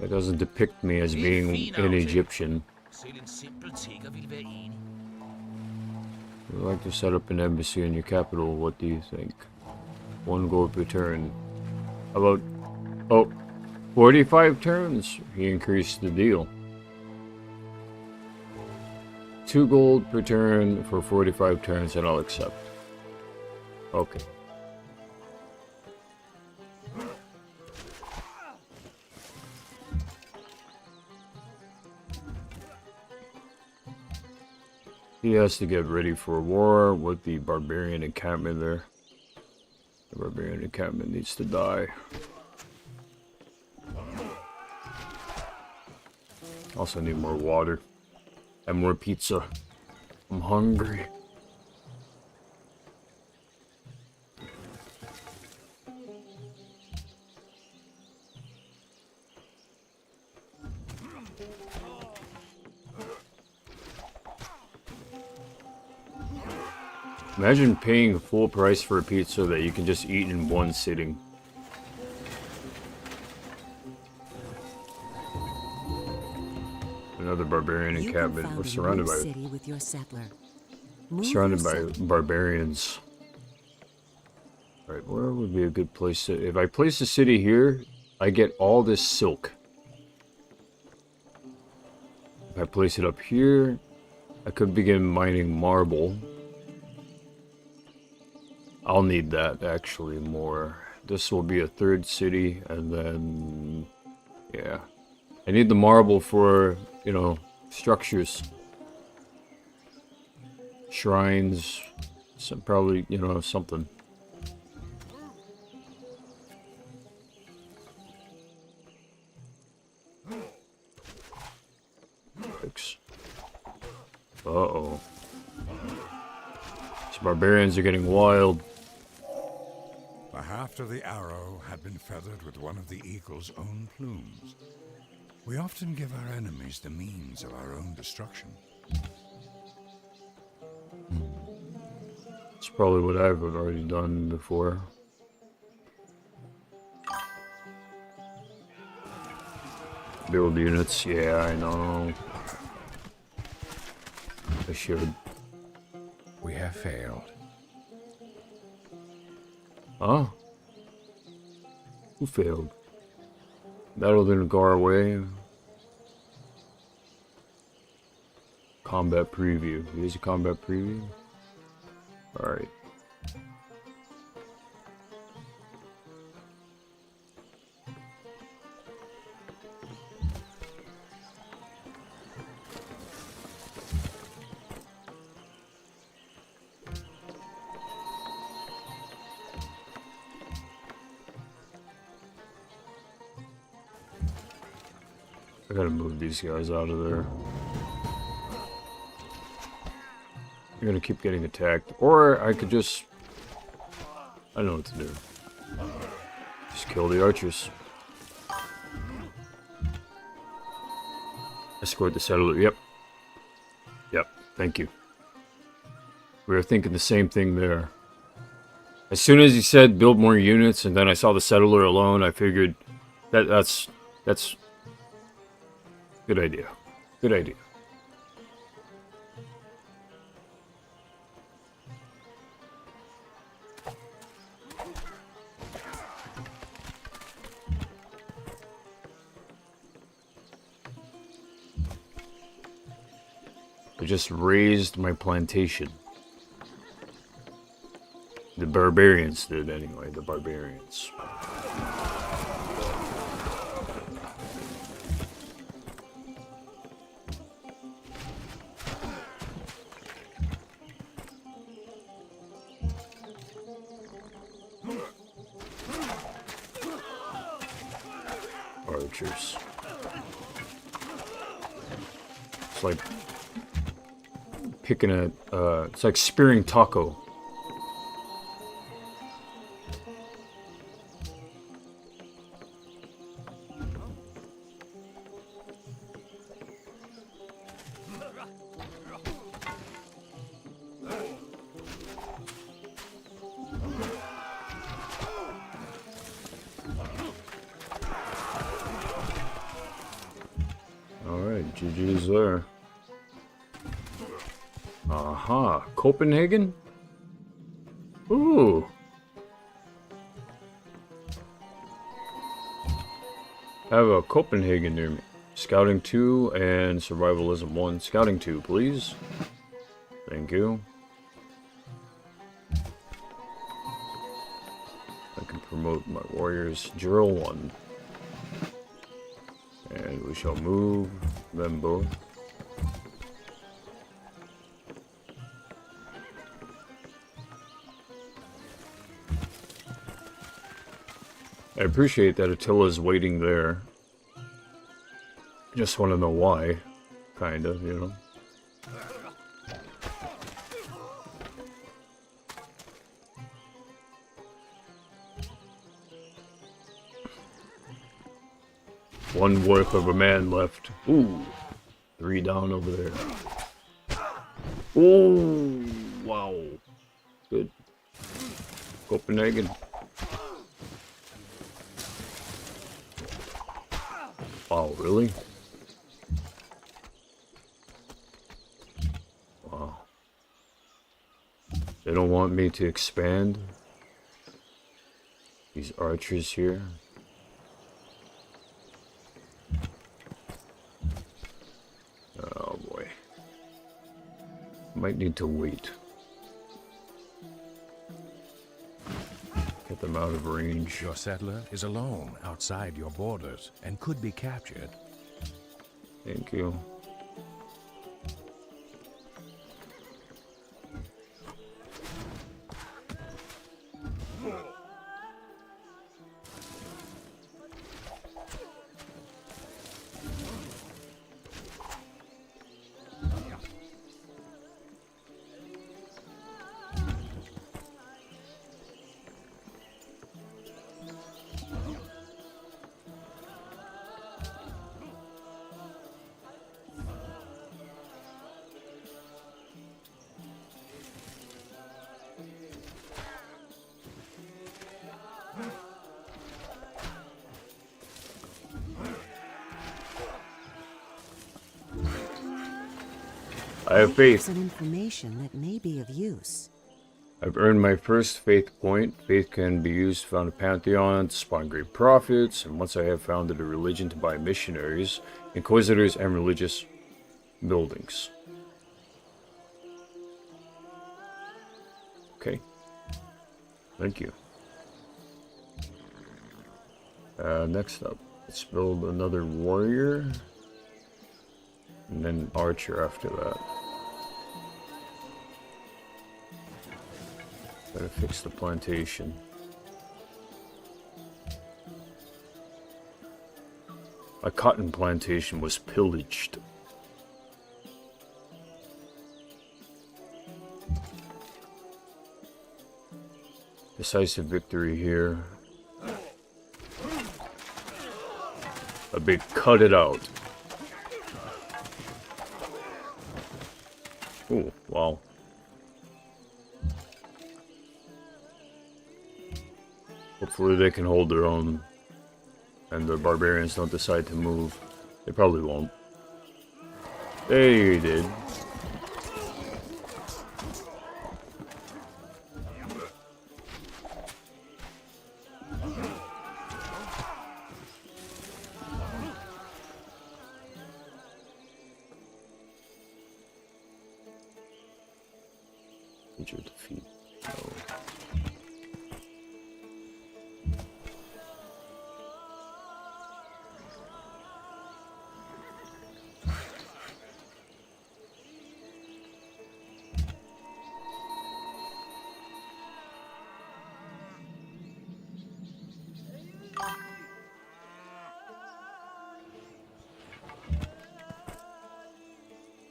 [SPEAKER 1] That doesn't depict me as being an Egyptian. We'd like to set up an embassy in your capital. What do you think? 1 gold per turn. How about... Oh, 45 turns. He increased the deal. 2 gold per turn for 45 turns, and I'll accept. Okay. He has to get ready for war with the barbarian encampment there. The barbarian encampment needs to die. Also need more water. And more pizza. I'm hungry. Imagine paying full price for a pizza that you can just eat in one sitting. Another barbarian encampment. We're surrounded by
[SPEAKER 3] city with your settler. Move
[SPEAKER 1] surrounded
[SPEAKER 3] your
[SPEAKER 1] by
[SPEAKER 3] settler.
[SPEAKER 1] barbarians. Alright, where would be a good place to... If I place a city here, I get all this silk. If I place it up here, I could begin mining marble. I'll need that, actually, more. This will be a third city, and then... Yeah. I need the marble for, you know, structures. Shrines. Some, probably, you know, something. Fix. Uh-oh. These barbarians are getting wild.
[SPEAKER 2] The haft of the arrow had been feathered with one of the eagle's own plumes. We often give our enemies the means of our own destruction.
[SPEAKER 1] It's probably what I've already done before. Build units, yeah, I know. I should.
[SPEAKER 9] We have failed.
[SPEAKER 1] Huh? Who failed? Battle didn't go our way. Combat preview. Here's a combat preview. Alright. I gotta move these guys out of there. They're gonna keep getting attacked. Or I could just... I know what to do. Just kill the archers. Escort the settler. Yep. Yep. Thank you. We were thinking the same thing there. As soon as he said build more units, and then I saw the settler alone, I figured that's good idea. Good idea. I just raised my plantation. The barbarians did anyway, the barbarians. Archers. It's like picking a, it's like spearing taco. Alright, GG's there. Aha, Copenhagen? Ooh. I have a Copenhagen near me. Scouting 2 and Survivalism 1. Scouting 2, please. Thank you. I can promote my warriors. Drill 1. And we shall move them both. I appreciate that Attila's waiting there. Just want to know why, kind of, you know. One work of a man left. Ooh, 3 down over there. Ooh, wow, good. Copenhagen. Wow, really? Wow. They don't want me to expand these archers here. Oh boy. Might need to wait. Get them out of range.
[SPEAKER 9] Your settler is alone outside your borders and could be captured.
[SPEAKER 1] Thank you. I have faith.
[SPEAKER 3] Some information that may be of use.
[SPEAKER 1] I've earned my first faith point. Faith can be used to found a pantheon, to spawn great prophets, and once I have founded a religion to buy missionaries, inquisitors, and religious buildings. Okay. Thank you. Next up, let's build another warrior, and then archer after that. Gotta fix the plantation. A cotton plantation was pillaged. Decisive victory here. A big cut it out. Oh, wow. Hopefully they can hold their own and the barbarians don't decide to move. They probably won't. They did. Major defeat. No.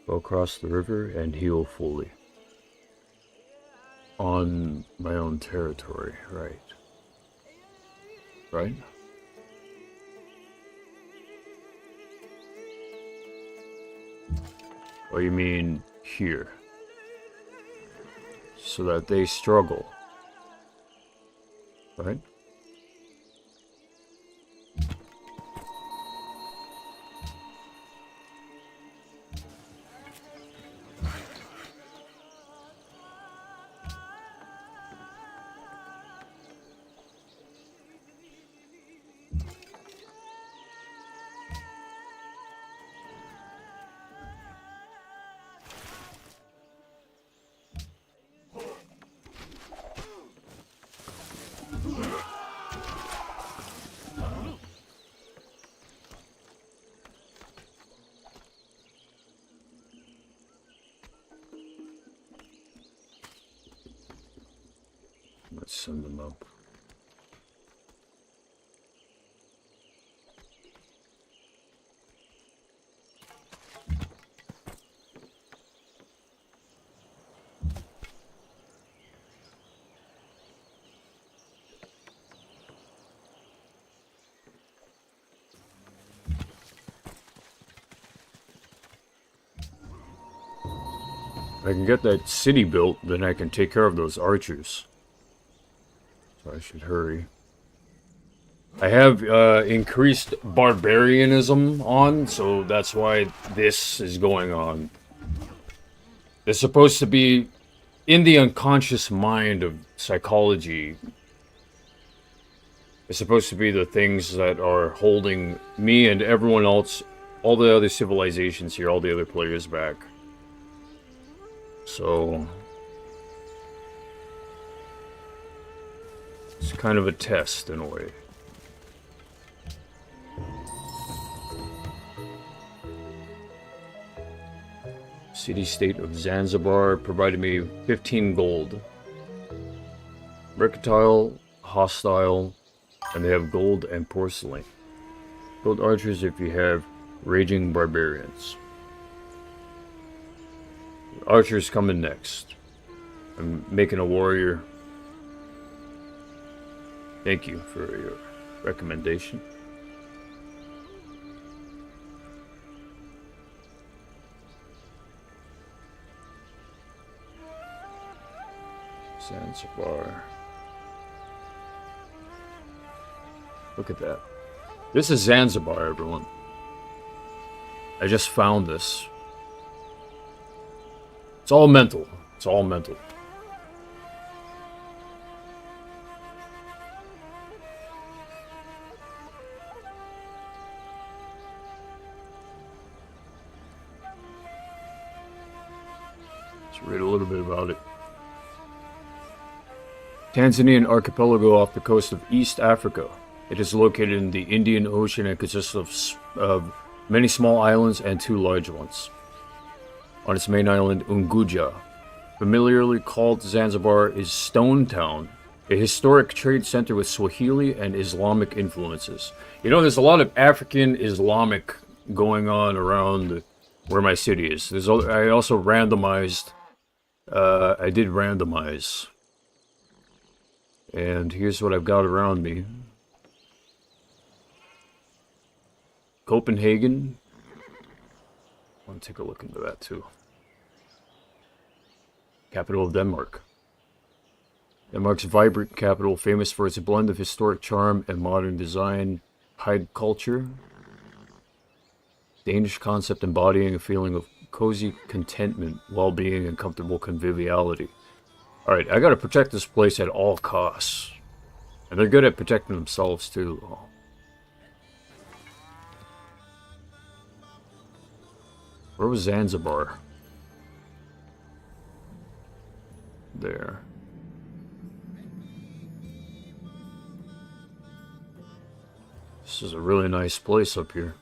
[SPEAKER 1] Go across the river and heal fully. On my own territory, right? Right? Oh, you mean here? So that they struggle, right? Let's send them up. I can get that city built, then I can take care of those archers. So I should hurry. I have increased barbarianism on, so that's why this is going on. It's supposed to be in the unconscious mind of psychology. It's supposed to be the things that are holding me and everyone else, all the other civilizations here, all the other players back. So it's kind of a test in a way. City-state of Zanzibar provided me 15 gold. Mercantile, hostile, and they have gold and porcelain. Gold archers if you have raging barbarians. Archers coming next. I'm making a warrior. Thank you for your recommendation. Zanzibar. Look at that. This is Zanzibar, everyone. I just found this. It's all mental. It's all mental. Let's read a little bit about it. Tanzanian archipelago off the coast of East Africa. It is located in the Indian Ocean and consists of many small islands and 2 large ones. On its main island, Unguja, familiarly called Zanzibar, is Stone Town, a historic trade center with Swahili and Islamic influences. You know, there's a lot of African Islamic going on around where my city is. I also randomized. I did randomize. And here's what I've got around me. Copenhagen. I want to take a look into that too. Capital of Denmark. Denmark's vibrant capital, famous for its blend of historic charm and modern design, high culture. Danish concept embodying a feeling of cozy contentment, well-being, and comfortable conviviality. Alright, I gotta protect this place at all costs. And they're good at protecting themselves too. Where was Zanzibar? There. This is a really nice place up here.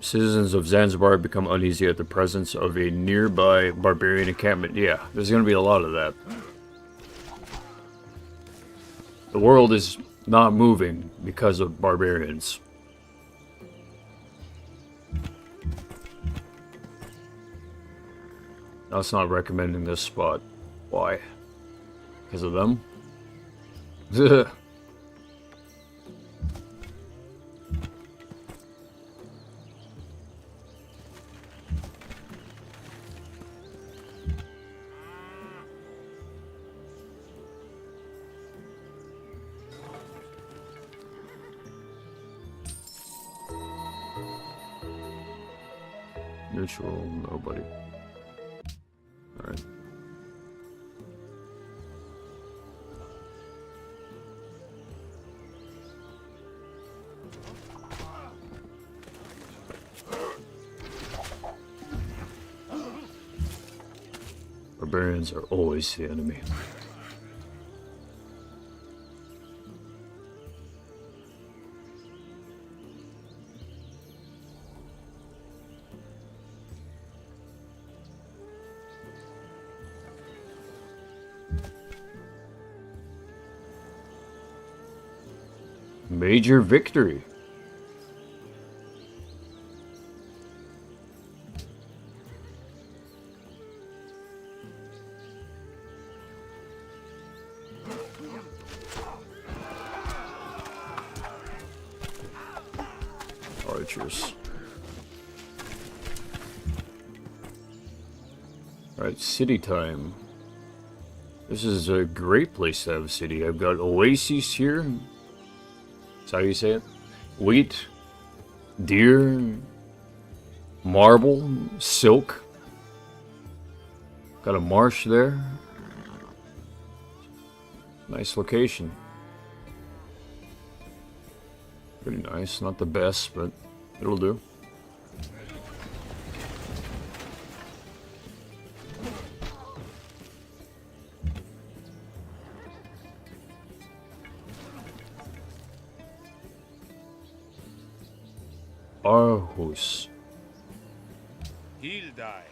[SPEAKER 1] Citizens of Zanzibar become uneasy at the presence of a nearby barbarian encampment. Yeah, there's going to be a lot of that. The world is not moving because of barbarians. That's not recommending this spot. Why? Because of them? Neutral, nobody. Alright. Barbarians are always the enemy. Major victory. temperatures. Alright, city time. This is a great place to have a city. I've got oases here. That's how you say it. Wheat, deer, marble, silk. Got a marsh there. Nice location. Pretty nice. Not the best, but it'll do. Aarhus.
[SPEAKER 6] He'll die.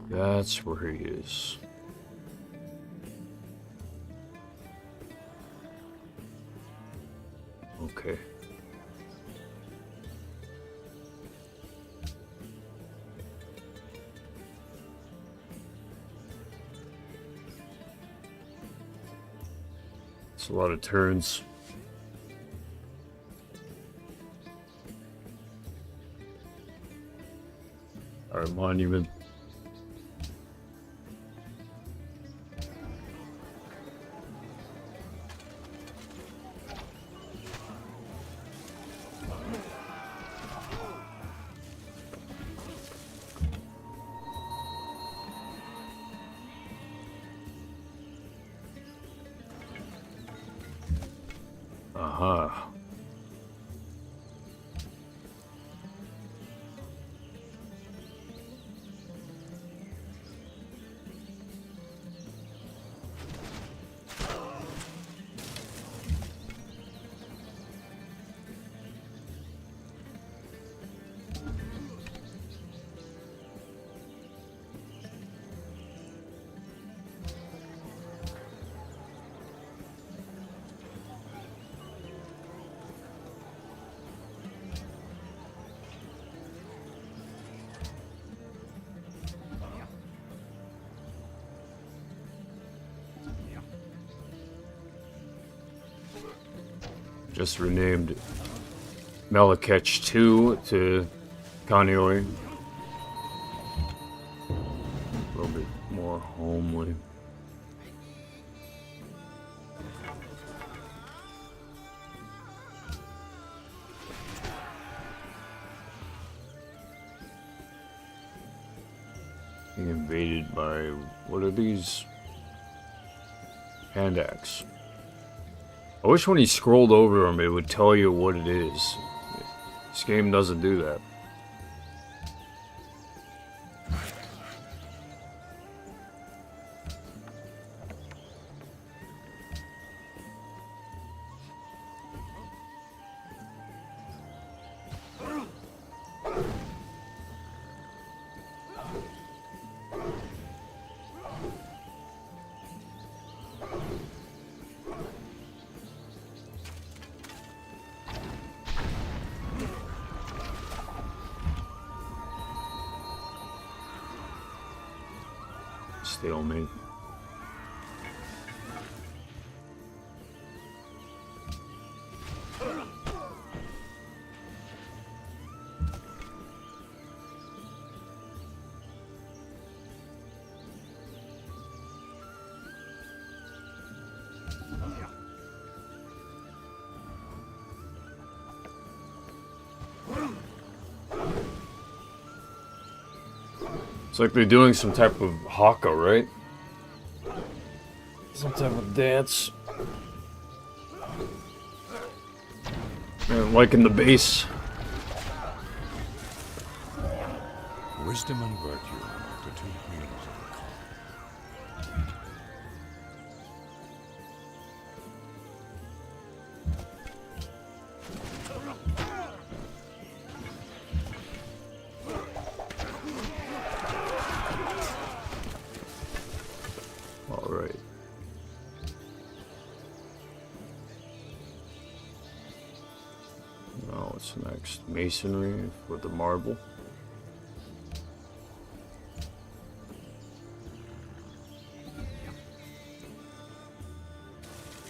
[SPEAKER 1] That's where he is. Okay. It's a lot of turns. Our monument. Aha. Just renamed Malakech 2 to Kanoi. A little bit more homely. Being invaded by, what are these? Hand axe. I wish when you scrolled over them it would tell you what it is. This game doesn't do that. Stalemate. It's like they're doing some type of haka, right? Some type of dance. And like in the base.
[SPEAKER 9] Wisdom and virtue are the two wheels of the car.
[SPEAKER 1] Alright. Now what's next? Masonry for the marble.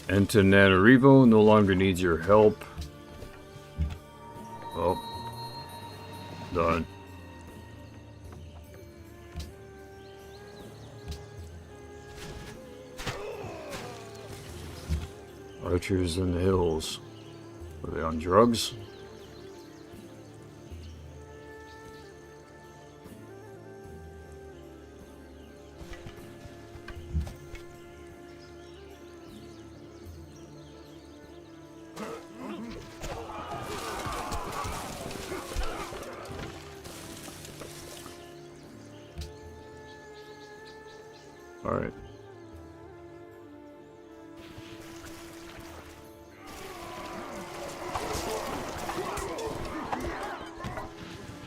[SPEAKER 1] Antananarivo no longer needs your help. Oh. Done. Archers in the hills. Were they on drugs? All right.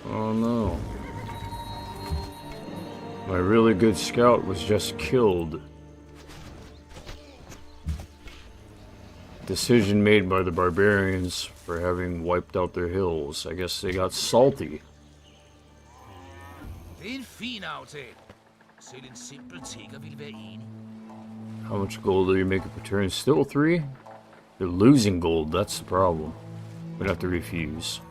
[SPEAKER 1] Oh no. My really good scout was just killed. Decision made by the barbarians for having wiped out their hills. I guess they got salty.
[SPEAKER 6] Det er en fin aftale. Selv en simpel tigger vil være enig.
[SPEAKER 1] How much gold are you making per turn? Still 3? They're losing gold, that's the problem. We'd have to refuse.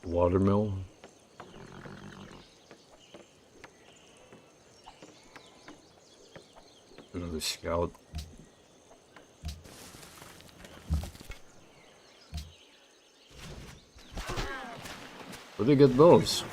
[SPEAKER 1] Watermill. Another scout. Where'd they get those?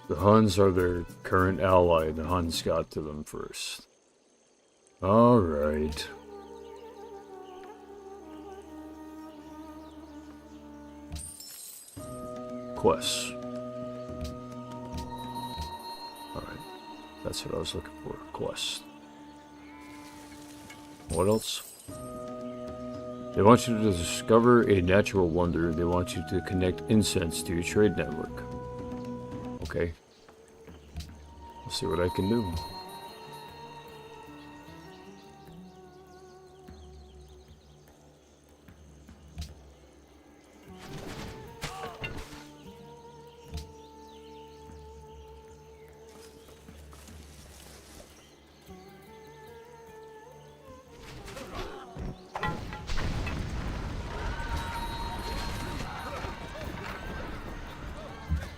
[SPEAKER 1] The Huns are their current ally. The Huns got to them first. Alright. Quests. Alright. That's what I was looking for. Quest. What else? They want you to discover a natural wonder. They want you to connect incense to your trade network. Okay. We'll see what I can do.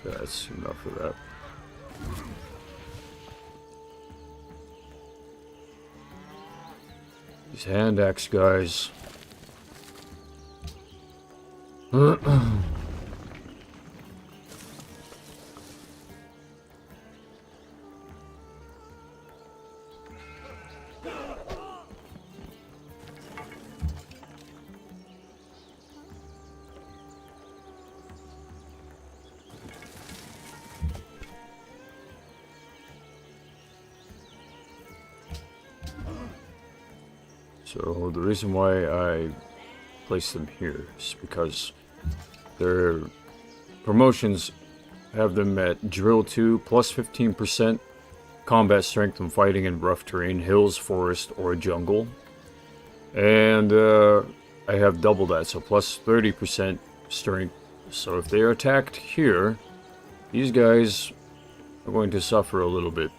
[SPEAKER 1] That's enough of that. These hand axe guys. So the reason why I place them here is because their promotions have them at Drill 2 plus 15% combat strength when fighting in rough terrain, hills, forest, or jungle. And I have double that, so plus 30% strength. So if they are attacked here, these guys are going to suffer a little bit.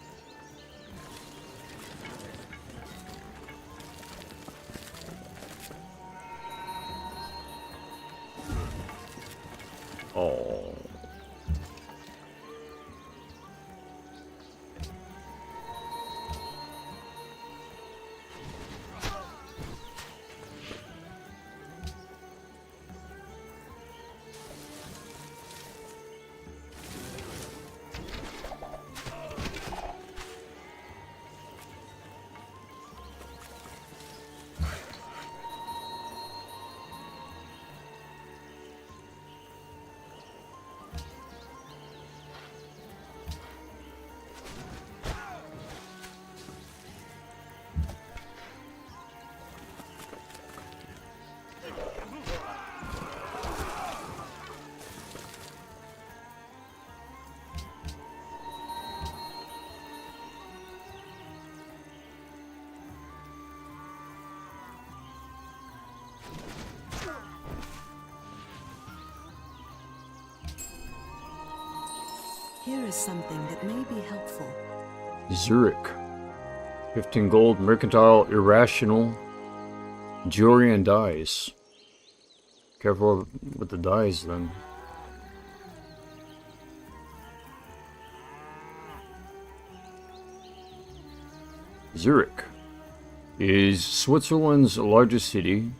[SPEAKER 1] Oh.
[SPEAKER 4] Here is something that may be helpful.
[SPEAKER 1] Zurich. 15 gold, mercantile, irrational, jewelry and dyes. Careful with the dyes then. Zurich is Switzerland's largest city,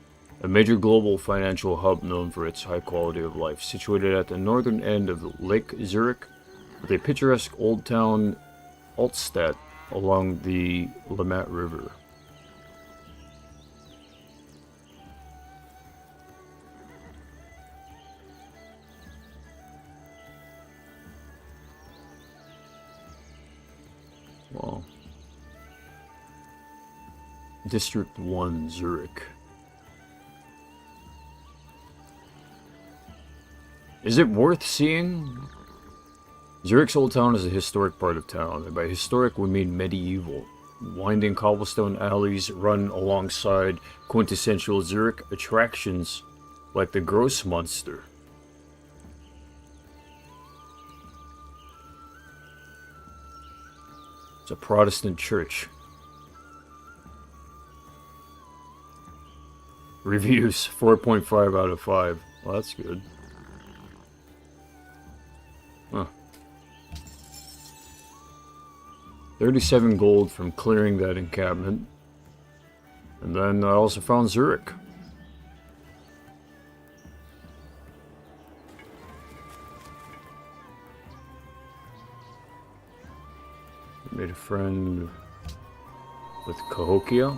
[SPEAKER 1] a major global financial hub known for its high quality of life, situated at the northern end of Lake Zurich, with a picturesque old town Altstadt along the Limmat River. Wow. District 1, Zurich. Is it worth seeing? Zurich's old town is a historic part of town, and by historic we mean medieval. Winding cobblestone alleys run alongside quintessential Zurich attractions like the Grossmonster. It's a Protestant church. Reviews 4.5 out of 5. Well, that's good. Huh. 37 gold from clearing that encampment. And then I also found Zurich. Made a friend with Cahokia.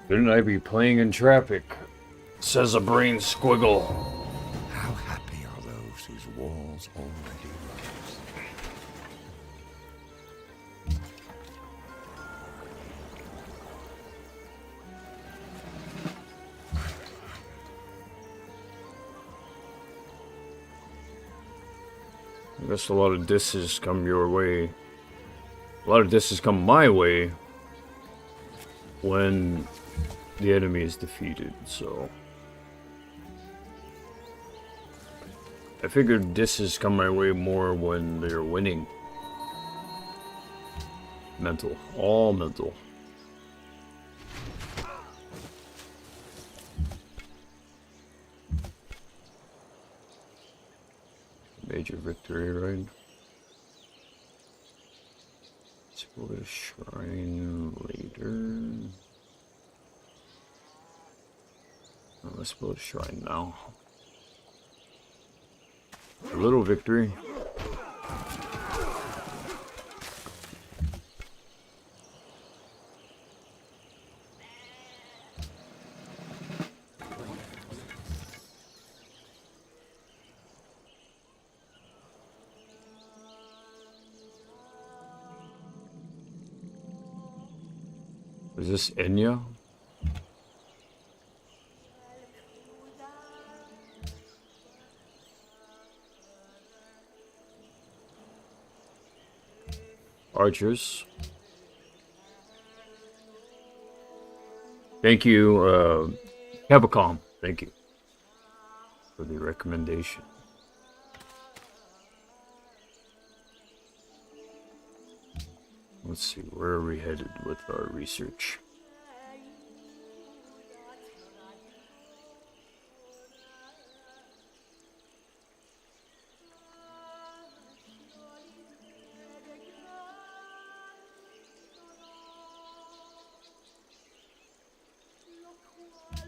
[SPEAKER 1] Shouldn't I be playing in traffic? Says a brain squiggle.
[SPEAKER 9] How happy are those whose walls already rise?
[SPEAKER 1] I guess a lot of disses come your way. A lot of disses come my way when the enemy is defeated, so I figured disses come my way more when they're winning. Mental. All mental. major victory, right? Let's go to shrine later. Oh, let's build a shrine now. A little victory. Is this Enya? Archers. Thank you, Capcom. Thank you for the recommendation. Let's see, where are we headed with our research?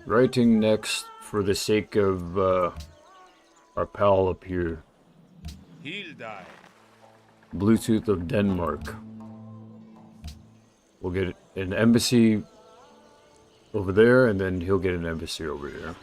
[SPEAKER 1] Writing next for the sake of our pal up here.
[SPEAKER 6] He'll die.
[SPEAKER 1] Bluetooth of Denmark. We'll get an embassy over there, and then he'll get an embassy over here.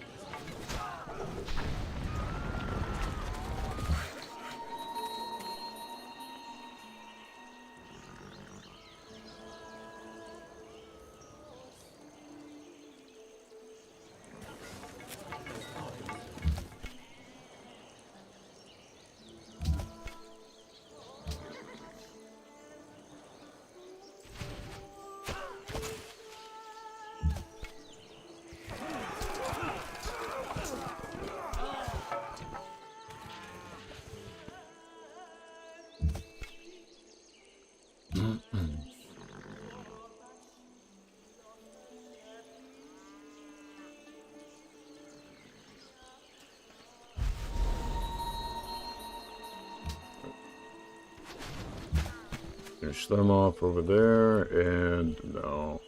[SPEAKER 1] Finish them off over there, and now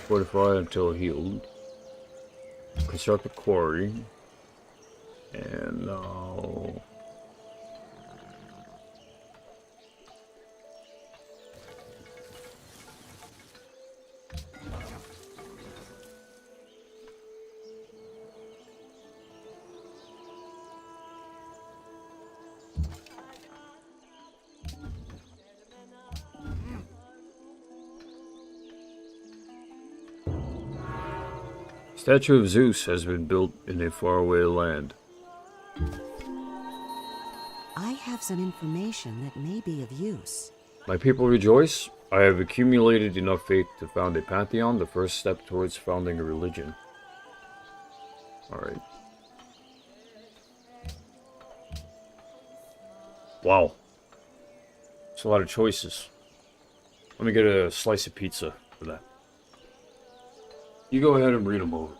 [SPEAKER 1] fortify until healed. Construct a quarry, and now Statue of Zeus has been built in a faraway land.
[SPEAKER 3] I have some information that may be of use.
[SPEAKER 1] My people rejoice. I have accumulated enough faith to found a pantheon, the first step towards founding a religion. Alright. Wow. That's a lot of choices. Let me get a slice of pizza for that. You go ahead and read them over.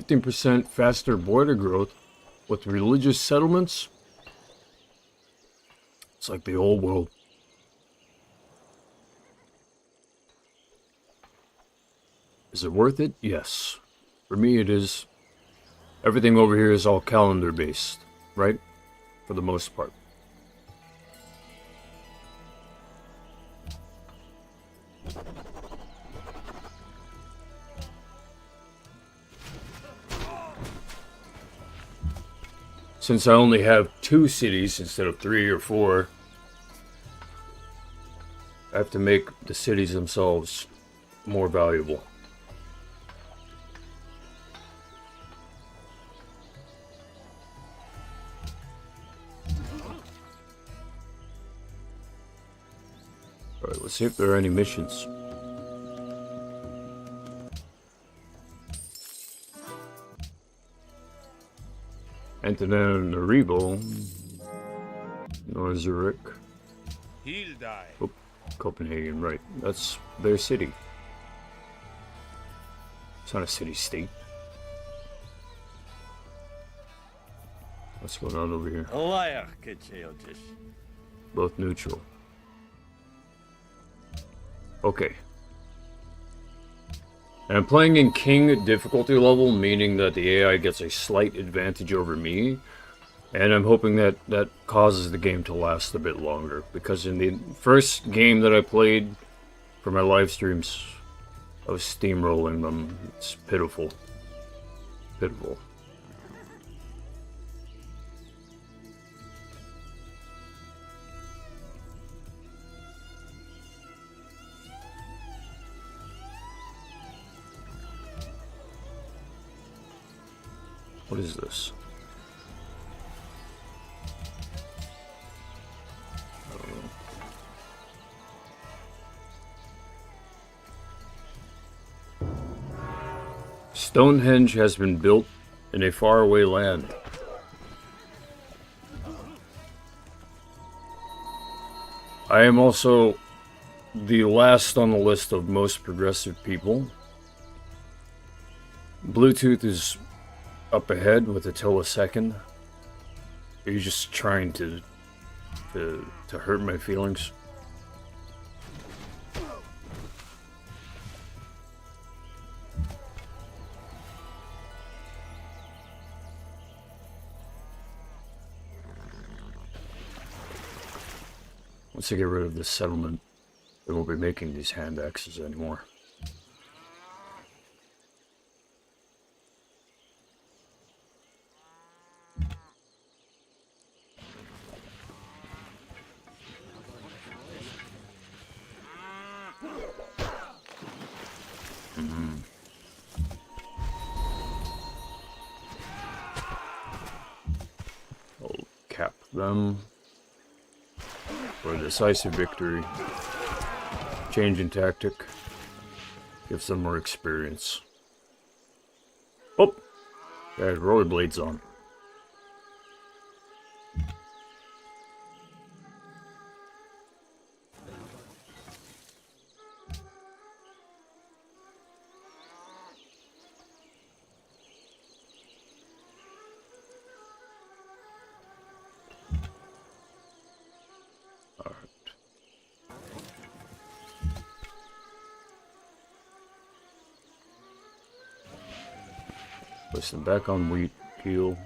[SPEAKER 1] %, faster border growth with religious settlements. It's like the old world. Is it worth it? Yes. For me it is. Everything over here is all calendar based, right? For the most part. Since I only have 2 cities instead of 3 or 4, I have to make the cities themselves more valuable. Alright, let's see if there are any missions. Antananarivo, Norzurek,
[SPEAKER 6] Hildai.
[SPEAKER 1] oh, Copenhagen, right. That's their city. It's not a city-state. What's going on over here?
[SPEAKER 7] Liar, Kitcheotis.
[SPEAKER 1] Both neutral. Okay. And I'm playing in King difficulty level, meaning that the AI gets a slight advantage over me. And I'm hoping that that causes the game to last a bit longer. Because in the first game that I played for my live streams, I was steamrolling them. It's pitiful. Pitiful. What is this? Stonehenge has been built in a faraway land. I am also the last on the list of most progressive people. Bluetooth is up ahead with a till a second. Are you just trying to hurt my feelings? Once I get rid of this settlement, they won't be making these hand axes anymore. I'll cap them for a decisive victory. Change in tactic. Give some more experience. Oh! They had rollerblades on. Place them back on wheat peel.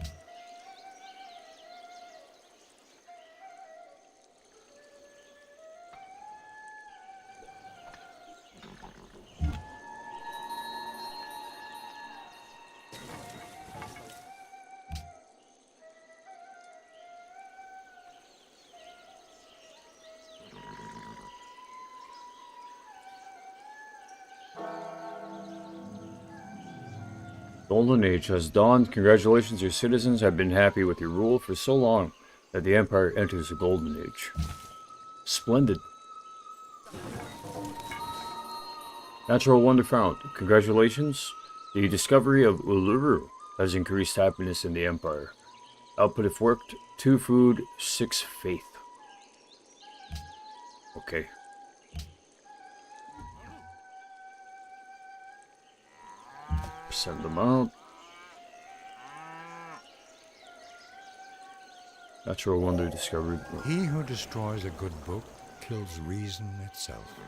[SPEAKER 1] Golden Age has dawned. Congratulations, your citizens have been happy with your rule for so long that the Empire enters a Golden Age. Splendid. Natural wonder found. Congratulations. The discovery of Uluru has increased happiness in the Empire. Output if worked, 2 food, 6 faith. Okay. Send them out. Natural wonder discovered.
[SPEAKER 2] He who destroys a good book kills reason itself.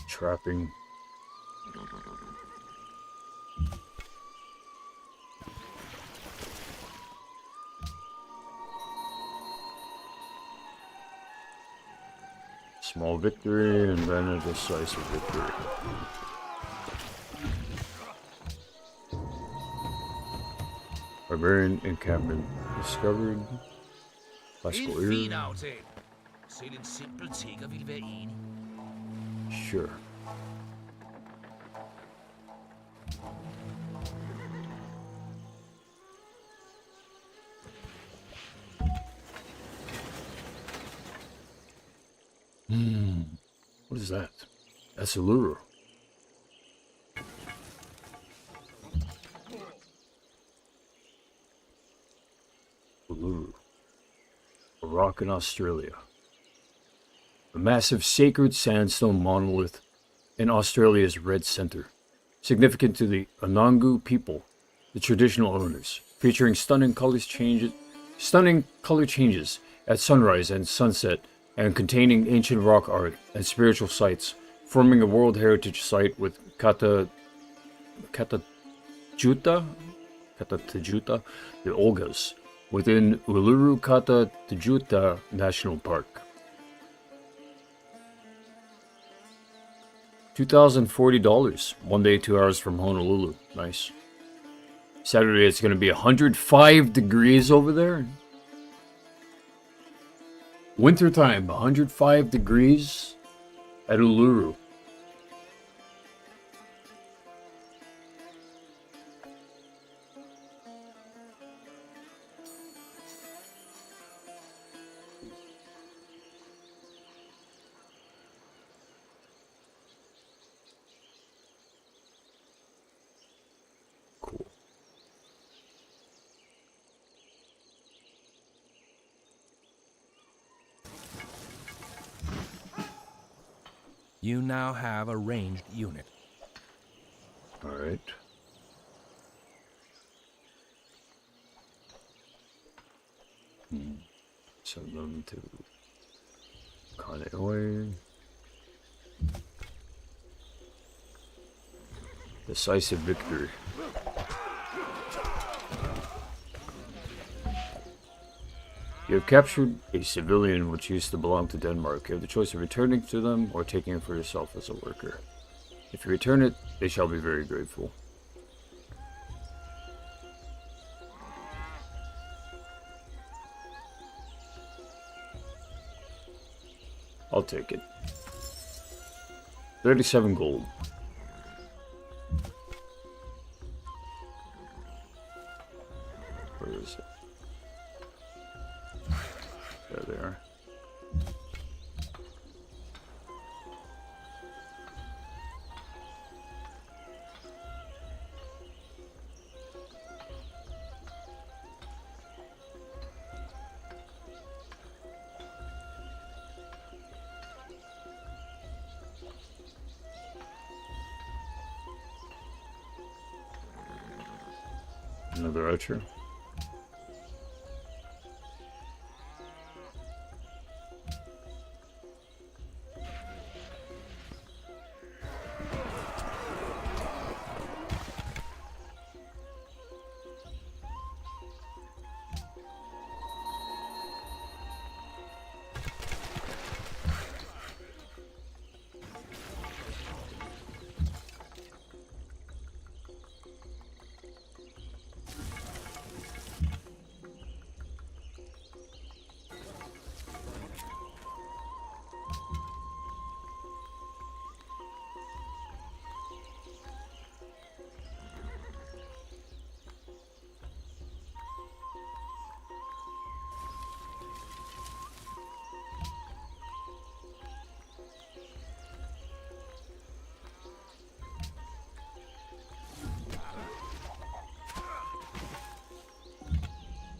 [SPEAKER 1] Trapping. Small victory and then a decisive victory. Barbarian encampment discovered. Classical
[SPEAKER 6] En fin
[SPEAKER 1] era.
[SPEAKER 6] aftale. Selv en simpel tigger ville være enig.
[SPEAKER 1] Sure. What is that? That's a lure. Uluru. A rock in Australia. A massive sacred sandstone monolith in Australia's red center. Significant to the Anangu people, the traditional owners, featuring stunning color changes at sunrise and sunset, and containing ancient rock art and spiritual sites, forming a World Heritage Site with Katajuta, the Olgas, within Uluru Katajuta National Park. $2,040. 1 day, 2 hours from Honolulu. Nice. Saturday it's going to be 105 degrees over there. Wintertime, 105 degrees at Uluru. Cool.
[SPEAKER 10] You now have a ranged unit.
[SPEAKER 1] All right. Send them to Kaneohe. Decisive victory. You have captured a civilian which used to belong to Denmark. You have the choice of returning to them or taking it for yourself as a worker. If you return it, they shall be very grateful. I'll take it. 37 gold. Where is it? There they are. Another archer.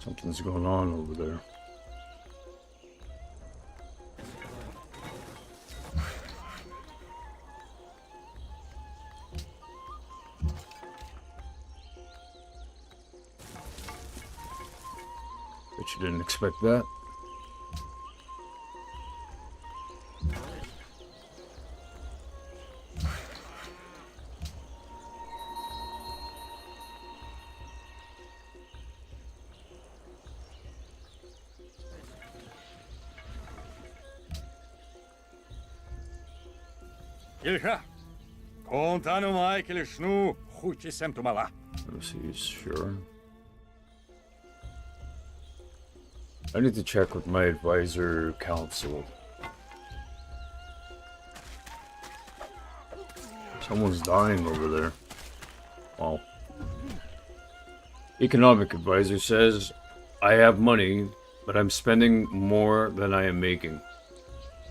[SPEAKER 1] Something's going on over there. Bet you didn't expect that.
[SPEAKER 7] Ilha. Contano mai que lishnu huchi semtumala.
[SPEAKER 1] Let me see, sure. I need to check with my advisor council. Someone's dying over there. Wow. Economic advisor says, I have money, but I'm spending more than I am making.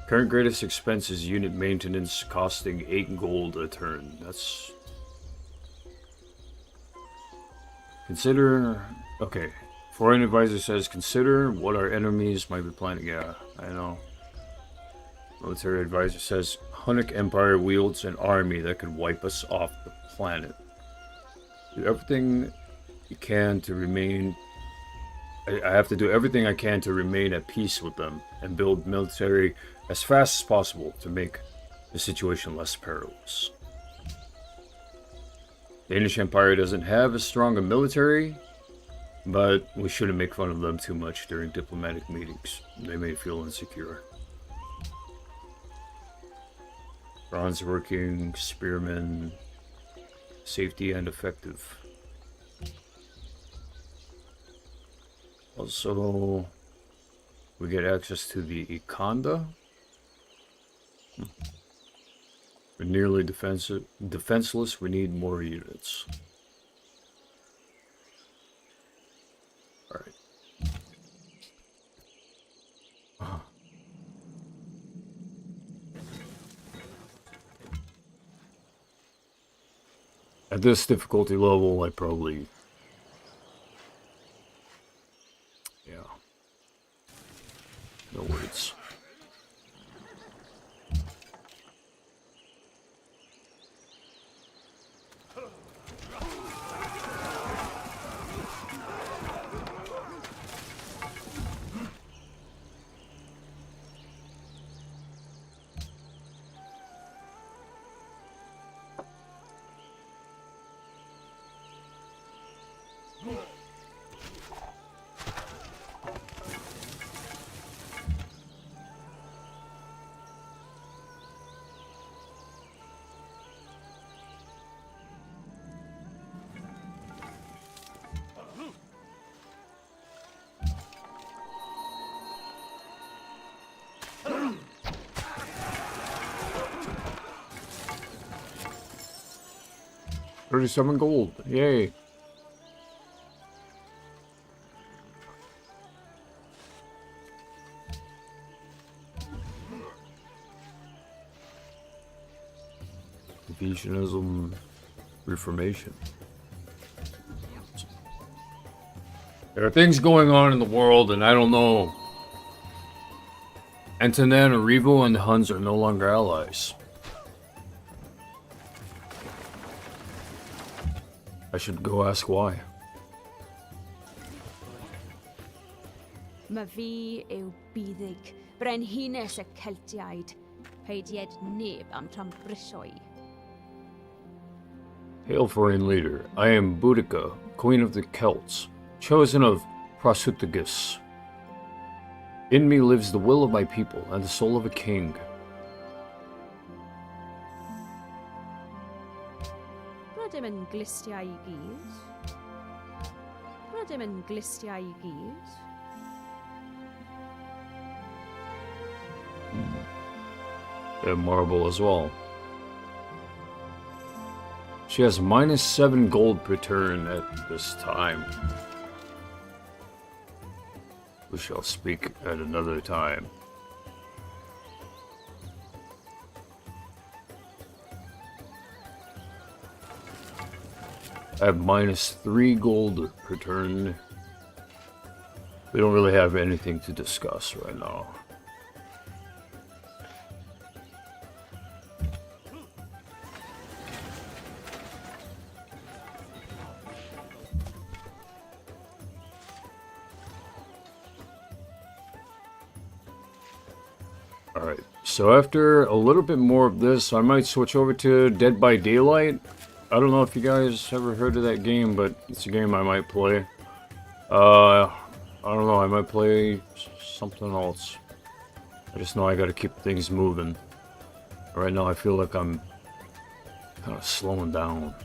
[SPEAKER 1] Current greatest expense is unit maintenance, costing 8 gold a turn. That's... Consider... Okay. Foreign advisor says, consider what our enemies might be planning. Yeah, I know. Military advisor says, Hunnic Empire wields an army that could wipe us off the planet. Do everything you can to remain... I have to do everything I can to remain at peace with them and build military as fast as possible to make the situation less perilous. The Danish Empire doesn't have as strong a military, but we shouldn't make fun of them too much during diplomatic meetings. They may feel insecure. Bronze working, spearmen, safety and effective. Also, we get access to the Ikanda. We're nearly defenseless. We need more units. Alright. At this difficulty level, I probably... Yeah. No words. $37 gold. Yay. Confucianism Reformation. There are things going on in the world, and I don't know. Antananarivo and the Huns are no longer allies. I should go ask why.
[SPEAKER 11] Mae fi yw buddig, brenhines y Celtiaid, peidied neb am Trambrysoi.
[SPEAKER 1] Hail, foreign leader. I am Boudica, queen of the Celts, chosen of Prasutagus. In me lives the will of my people and the soul of a king.
[SPEAKER 11] Rydym yn glistiau I gys. Rydym yn glistiau I gys.
[SPEAKER 1] And marble as well. She has -7 gold per turn at this time. We shall speak at another time. I have -3 gold per turn. We don't really have anything to discuss right now. Alright, so after a little bit more of this, I might switch over to Dead by Daylight. I don't know if you guys ever heard of that game, but it's a game I might play. I don't know, I might play something else. I just know I gotta keep things moving Right now I feel like I'm kind of slowing down.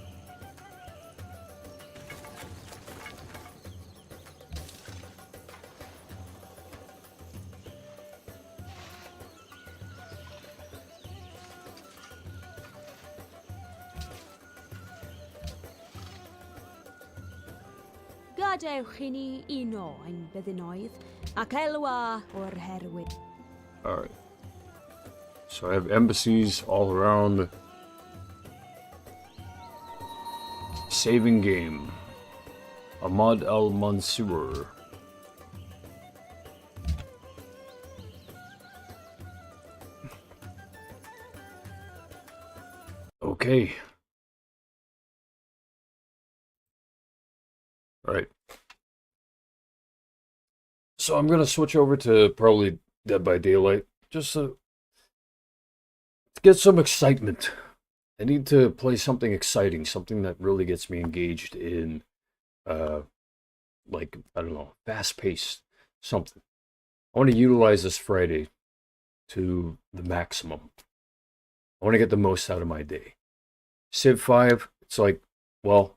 [SPEAKER 11] Gadewch i ni uno ein byddinoedd, ac elwa o'r herwydd.
[SPEAKER 1] Alright. So I have embassies all around. Saving game. Ahmad al-Mansur. Okay. Alright. So I'm gonna switch over to probably Dead by Daylight. Just to get some excitement. I need to play something exciting, something that really gets me engaged in, like, I don't know, fast-paced something. I want to utilize this Friday to the maximum. I want to get the most out of my day. Civ 5, it's like, well,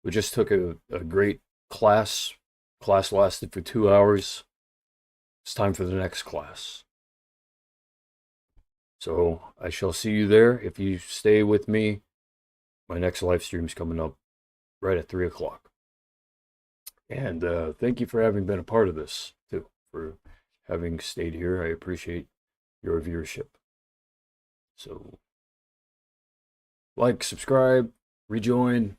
[SPEAKER 1] we just took a great class. Class lasted for 2 hours. It's time for the next class. So I shall see you there. If you stay with me, my next live stream's coming up right at 3 o'clock. And thank you for having been a part of this, too, for having stayed here. I appreciate your viewership. So, like, subscribe, rejoin,